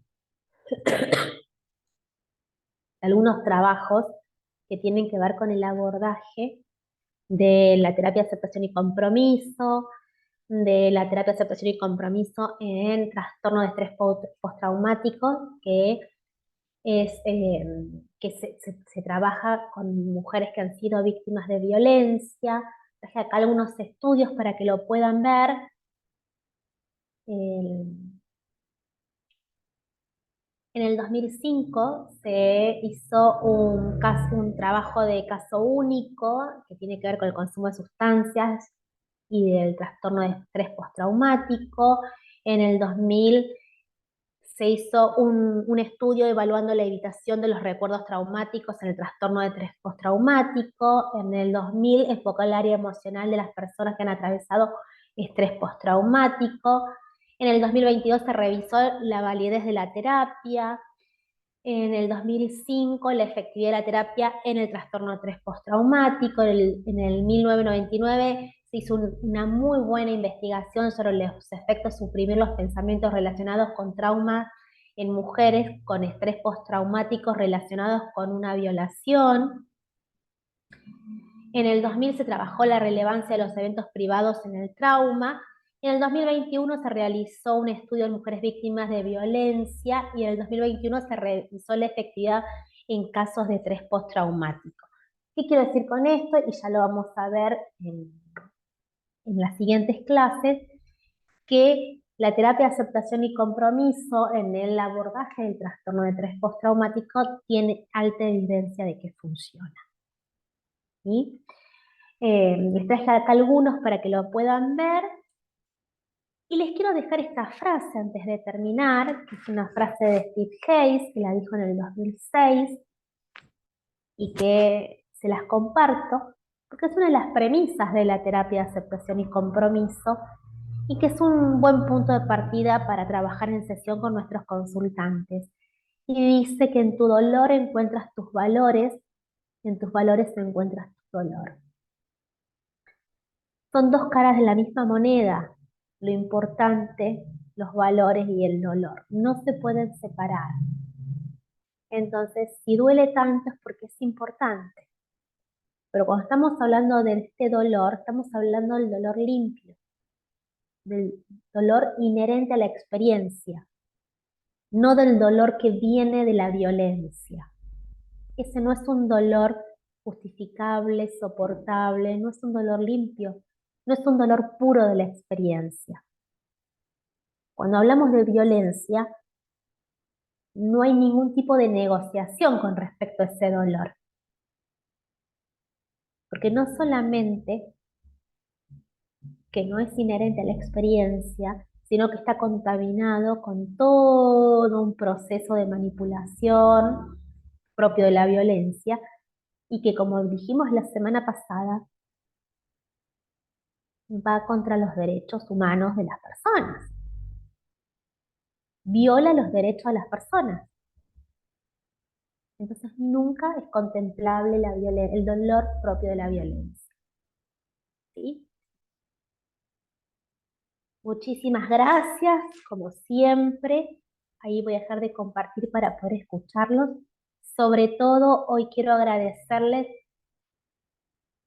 algunos trabajos que tienen que ver con el abordaje de la terapia de aceptación y compromiso, de la terapia de aceptación y compromiso en trastorno de estrés postraumático, que es que se trabaja con mujeres que han sido víctimas de violencia. Traje acá algunos estudios para que lo puedan ver. En el 2005 se hizo un trabajo de caso único que tiene que ver con el consumo de sustancias y del trastorno de estrés postraumático. En el 2000 se hizo un estudio evaluando la evitación de los recuerdos traumáticos en el trastorno de estrés postraumático. En el 2000 enfocó el área emocional de las personas que han atravesado estrés postraumático. En el 2022 se revisó la validez de la terapia. En el 2005 la efectividad de la terapia en el trastorno de estrés postraumático. En el 1999 se hizo una muy buena investigación sobre los efectos de suprimir los pensamientos relacionados con traumas en mujeres con estrés postraumático relacionados con una violación. En el 2000 se trabajó la relevancia de los eventos privados en el trauma. En el 2021 se realizó un estudio en mujeres víctimas de violencia y en el 2021 se revisó la efectividad en casos de estrés postraumático. ¿Qué quiero decir con esto? Y ya lo vamos a ver en las siguientes clases, que la terapia de aceptación y compromiso en el abordaje del trastorno de estrés postraumático tiene alta evidencia de que funciona. ¿Sí? Les traje acá algunos para que lo puedan ver. Y les quiero dejar esta frase antes de terminar, que es una frase de Steve Hayes, que la dijo en el 2006, y que se las comparto, porque es una de las premisas de la terapia de aceptación y compromiso, y que es un buen punto de partida para trabajar en sesión con nuestros consultantes. Y dice que en tu dolor encuentras tus valores, en tus valores encuentras tu dolor. Son dos caras de la misma moneda. Lo importante, los valores y el dolor. No se pueden separar. Entonces, si duele tanto es porque es importante. Pero cuando estamos hablando de este dolor, estamos hablando del dolor limpio, del dolor inherente a la experiencia, no del dolor que viene de la violencia. Ese no es un dolor justificable, soportable, no es un dolor limpio, no es un dolor puro de la experiencia. Cuando hablamos de violencia, no hay ningún tipo de negociación con respecto a ese dolor. Porque no solamente que no es inherente a la experiencia, sino que está contaminado con todo un proceso de manipulación propio de la violencia y que, como dijimos la semana pasada, va contra los derechos humanos de las personas. Viola los derechos a las personas. Entonces nunca es contemplable el dolor propio de la violencia. ¿Sí? Muchísimas gracias, como siempre. Ahí voy a dejar de compartir para poder escucharlos. Sobre todo, hoy quiero agradecerles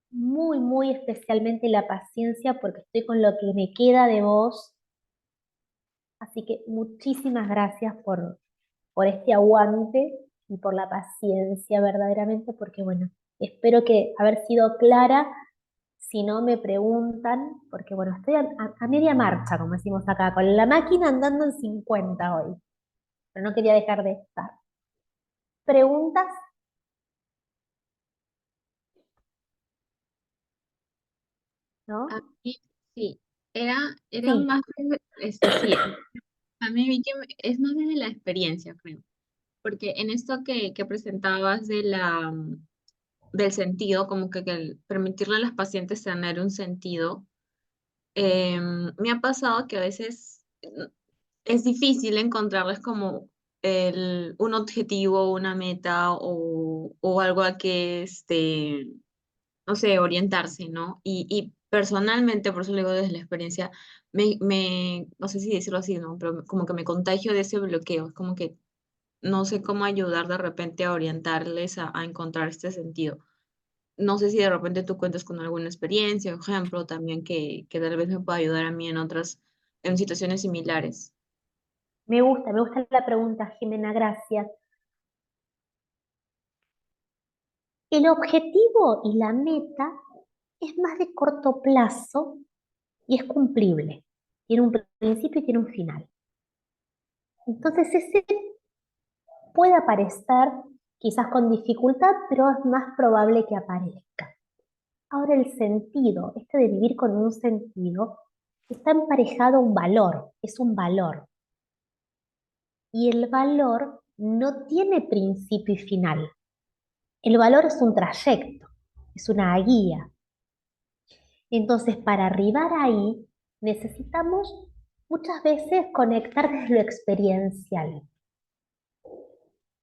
muy, muy especialmente la paciencia porque estoy con lo que me queda de voz. Así que muchísimas gracias por este aguante y por la paciencia verdaderamente, porque bueno, espero que haber sido clara. Si no me preguntan, porque bueno, estoy a media marcha, como decimos acá, con la máquina andando en 50 hoy, pero no quería dejar de estar. ¿Preguntas? ¿No? A mí, sí, era Sí. más, sí, a mí vi que es más desde la experiencia, creo, porque en esto que presentabas del sentido, como que el permitirle a las pacientes tener un sentido, me ha pasado que a veces es difícil encontrarles como un objetivo, una meta o algo a que, no sé, orientarse, ¿no? Y personalmente, por eso lo digo desde la experiencia, no sé si decirlo así, ¿no? Pero como que me contagio de ese bloqueo, es como que no sé cómo ayudar de repente a orientarles a encontrar este sentido. No sé si de repente tú cuentas con alguna experiencia o ejemplo también que tal vez me pueda ayudar a mí en situaciones similares. Me gusta la pregunta, Jimena, gracias. El objetivo y la meta es más de corto plazo y es cumplible. Tiene un principio y tiene un final. Entonces ese puede aparecer quizás con dificultad, pero es más probable que aparezca. Ahora el sentido, este de vivir con un sentido, está emparejado a un valor, es un valor. Y el valor no tiene principio y final. El valor es un trayecto, es una guía. Entonces, para arribar ahí, necesitamos muchas veces conectar desde lo experiencial.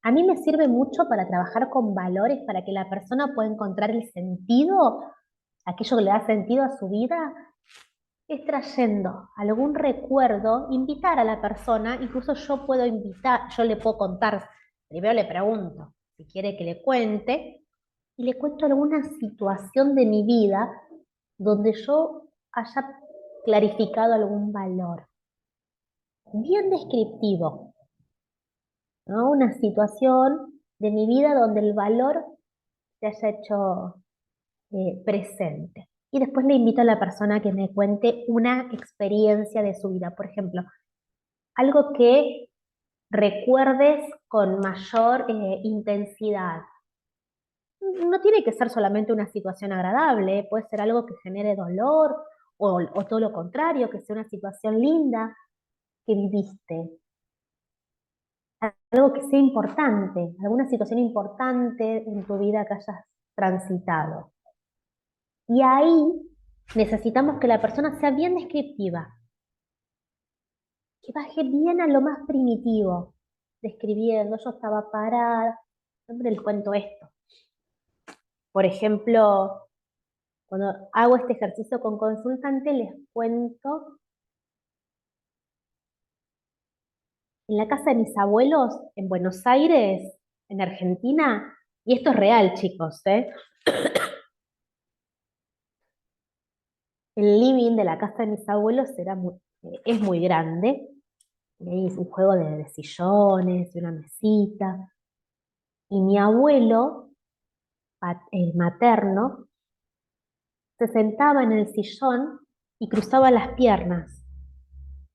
A mí me sirve mucho para trabajar con valores, para que la persona pueda encontrar el sentido, aquello que le da sentido a su vida, es trayendo algún recuerdo, invitar a la persona, incluso yo puedo invitar, yo le puedo contar, primero le pregunto si quiere que le cuente, y le cuento alguna situación de mi vida donde yo haya clarificado algún valor. Bien descriptivo, ¿no? Una situación de mi vida donde el valor se haya hecho presente. Y después le invito a la persona que me cuente una experiencia de su vida. Por ejemplo, algo que recuerdes con mayor intensidad. No tiene que ser solamente una situación agradable, puede ser algo que genere dolor o todo lo contrario, que sea una situación linda que viviste. Algo que sea importante, alguna situación importante en tu vida que hayas transitado. Y ahí necesitamos que la persona sea bien descriptiva, que baje bien a lo más primitivo, describiendo, yo estaba parada, siempre les cuento esto. Por ejemplo, cuando hago este ejercicio con consultante, les cuento, en la casa de mis abuelos, en Buenos Aires, en Argentina, y esto es real, chicos, ¿eh? El living de la casa de mis abuelos es muy grande, y ahí es un juego de sillones, y una mesita, y mi abuelo materno se sentaba en el sillón y cruzaba las piernas,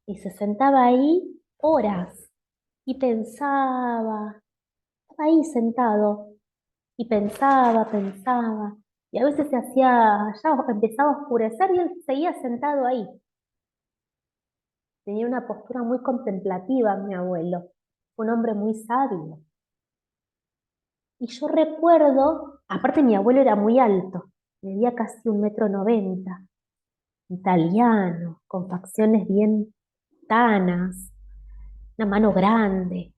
y se sentaba ahí horas, y pensaba, estaba ahí sentado, y pensaba, y a veces ya empezaba a oscurecer y él seguía sentado ahí. Tenía una postura muy contemplativa, mi abuelo, un hombre muy sabio. Y yo recuerdo, aparte mi abuelo era muy alto, medía casi 1,90 m, italiano, con facciones bien tanas, una mano grande.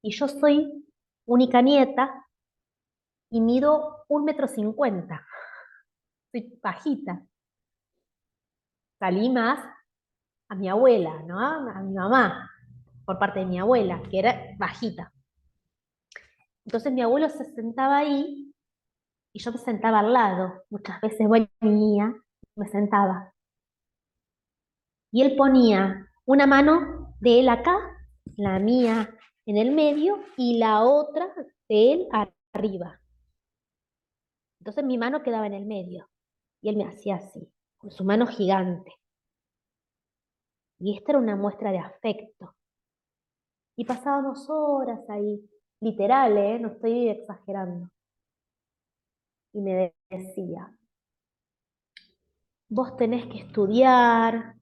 Y yo soy única nieta y mido 1,50 m, soy bajita. Salí más a mi abuela, ¿no? A mi mamá, por parte de mi abuela, que era bajita. Entonces mi abuelo se sentaba ahí y yo me sentaba al lado. Muchas veces venía, me sentaba. Y él ponía una mano de él acá, la mía en el medio y la otra de él arriba. Entonces mi mano quedaba en el medio y él me hacía así, con su mano gigante. Y esta era una muestra de afecto. Y pasábamos horas ahí, literal, ¿eh? No estoy exagerando. Y me decía, vos tenés que estudiar,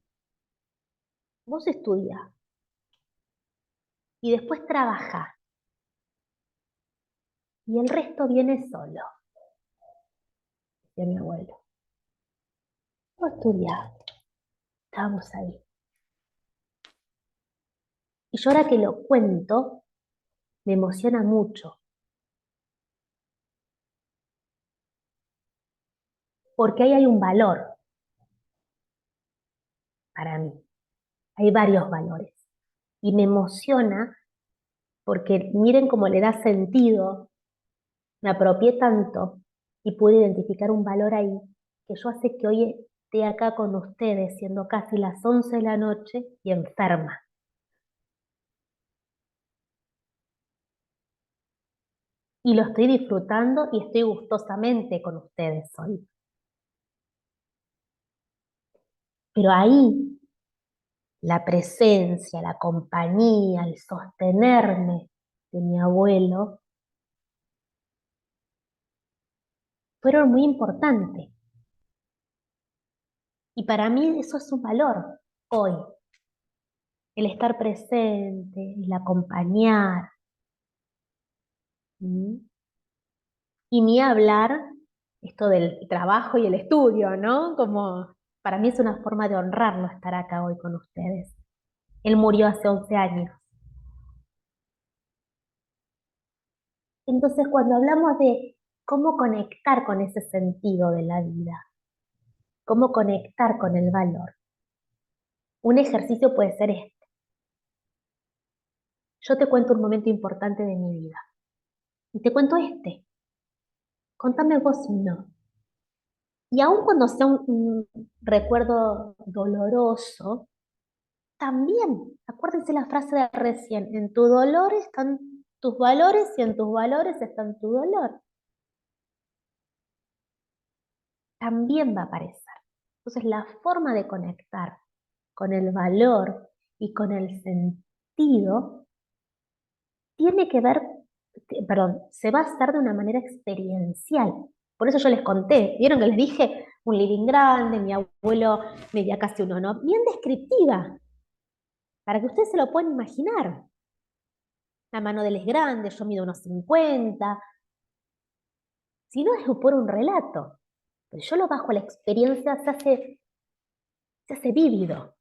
vos estudiá y después trabajá. Y el resto viene solo, decía mi abuelo. Vos estudiá, estábamos ahí. Y yo ahora que lo cuento, me emociona mucho, porque ahí hay un valor para mí. Hay varios valores. Y me emociona porque miren cómo le da sentido. Me apropié tanto y pude identificar un valor ahí que yo hace que hoy esté acá con ustedes, siendo casi las 11 de la noche y enferma. Y lo estoy disfrutando y estoy gustosamente con ustedes hoy. Pero ahí la presencia, la compañía, el sostenerme de mi abuelo fueron muy importantes. Y para mí eso es un valor hoy. El estar presente, el acompañar. ¿Mm? Y ni hablar esto del trabajo y el estudio, ¿no? Como para mí es una forma de honrarlo estar acá hoy con ustedes. Él murió hace 11 años. Entonces, cuando hablamos de cómo conectar con ese sentido de la vida, cómo conectar con el valor, un ejercicio puede ser este. Yo te cuento un momento importante de mi vida y te cuento este. Contame vos uno. Y aun cuando sea un recuerdo doloroso, también, acuérdense la frase de recién, en tu dolor están tus valores y en tus valores están tu dolor. También va a aparecer. Entonces la forma de conectar con el valor y con el sentido tiene que ver, perdón, se va a hacer de una manera experiencial. Por eso yo les conté, vieron que les dije un living grande, mi abuelo medía casi 1,90, bien descriptiva, para que ustedes se lo puedan imaginar. La mano de él es grande, yo mido 1,50. Si no es por un relato, pero yo lo bajo a la experiencia, se hace vívido.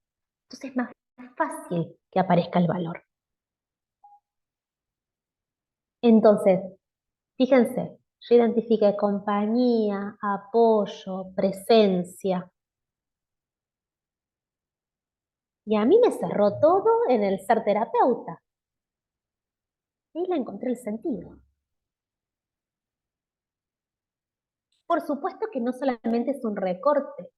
Entonces es más fácil que aparezca el valor. Entonces, fíjense, yo identifiqué compañía, apoyo, presencia. Y a mí me cerró todo en el ser terapeuta. Y ahí le encontré el sentido. Por supuesto que no solamente es un recorte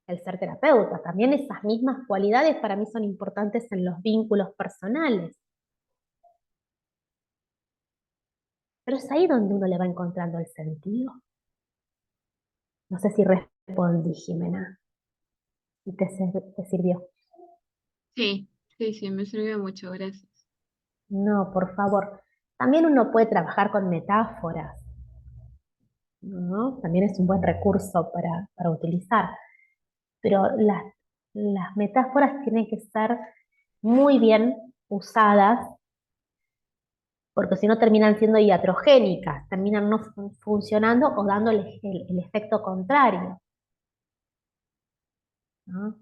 el ser terapeuta, también esas mismas cualidades para mí son importantes en los vínculos personales. Pero es ahí donde uno le va encontrando el sentido. No sé si respondí, Jimena, y te sirvió. Sí, sí, sí, me sirvió mucho, gracias. No, por favor. También uno puede trabajar con metáforas, ¿no? También es un buen recurso para utilizar. Pero las metáforas tienen que estar muy bien usadas, porque si no terminan siendo iatrogénicas, terminan no funcionando o dando el efecto contrario, ¿no?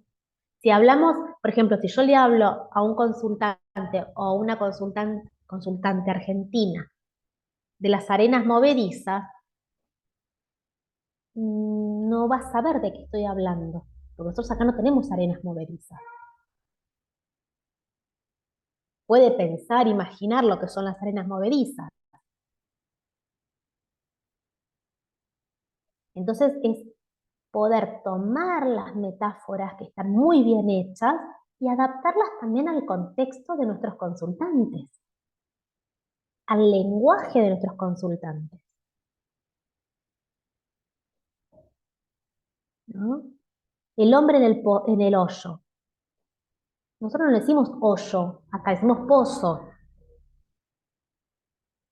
Si hablamos, por ejemplo, si yo le hablo a un consultante o una consultante argentina de las arenas movedizas, no va a saber de qué estoy hablando, porque nosotros acá no tenemos arenas movedizas. Puede pensar, imaginar lo que son las arenas movedizas. Entonces es poder tomar las metáforas que están muy bien hechas y adaptarlas también al contexto de nuestros consultantes, al lenguaje de nuestros consultantes, ¿no? El hombre en el hoyo. Nosotros no le decimos hoyo, acá decimos pozo.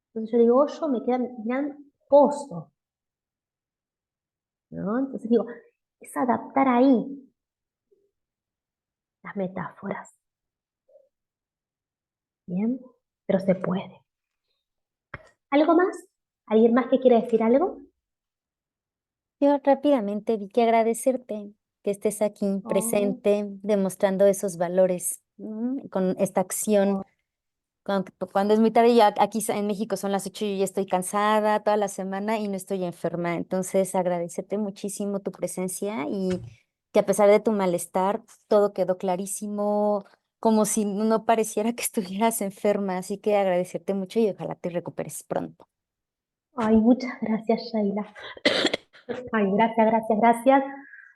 Entonces yo digo hoyo, me quedan pozo, ¿no? Entonces digo, es adaptar ahí las metáforas. Bien, pero se puede. ¿Algo más? ¿Alguien más que quiere decir algo? Yo rápidamente vi que agradecerte que estés aquí Oh, presente, demostrando esos valores, con esta acción. oh. Cuando es muy tarde, ya aquí en México son las 8 y yo ya estoy cansada toda la semana y no estoy enferma. Entonces, agradecerte muchísimo tu presencia y que a pesar de tu malestar, todo quedó clarísimo, como si no pareciera que estuvieras enferma. Así que agradecerte mucho y ojalá te recuperes pronto. Ay, muchas gracias, Shaila. Ay, gracias, gracias, gracias.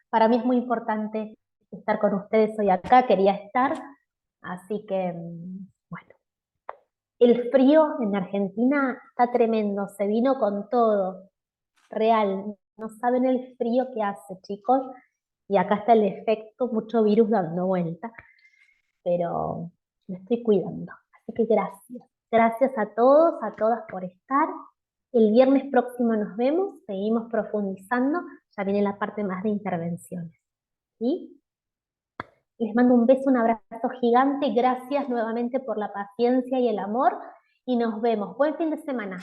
Para mí es muy importante estar con ustedes hoy acá, quería estar, así que, bueno, el frío en Argentina está tremendo, se vino con todo, real. No saben el frío que hace, chicos, y acá está el efecto, mucho virus dando vuelta, pero me estoy cuidando. Así que gracias. Gracias a todos, a todas por estar. El viernes próximo nos vemos, seguimos profundizando, ya viene la parte más de intervenciones. ¿Sí? Les mando un beso, un abrazo gigante, gracias nuevamente por la paciencia y el amor y nos vemos. Buen fin de semana.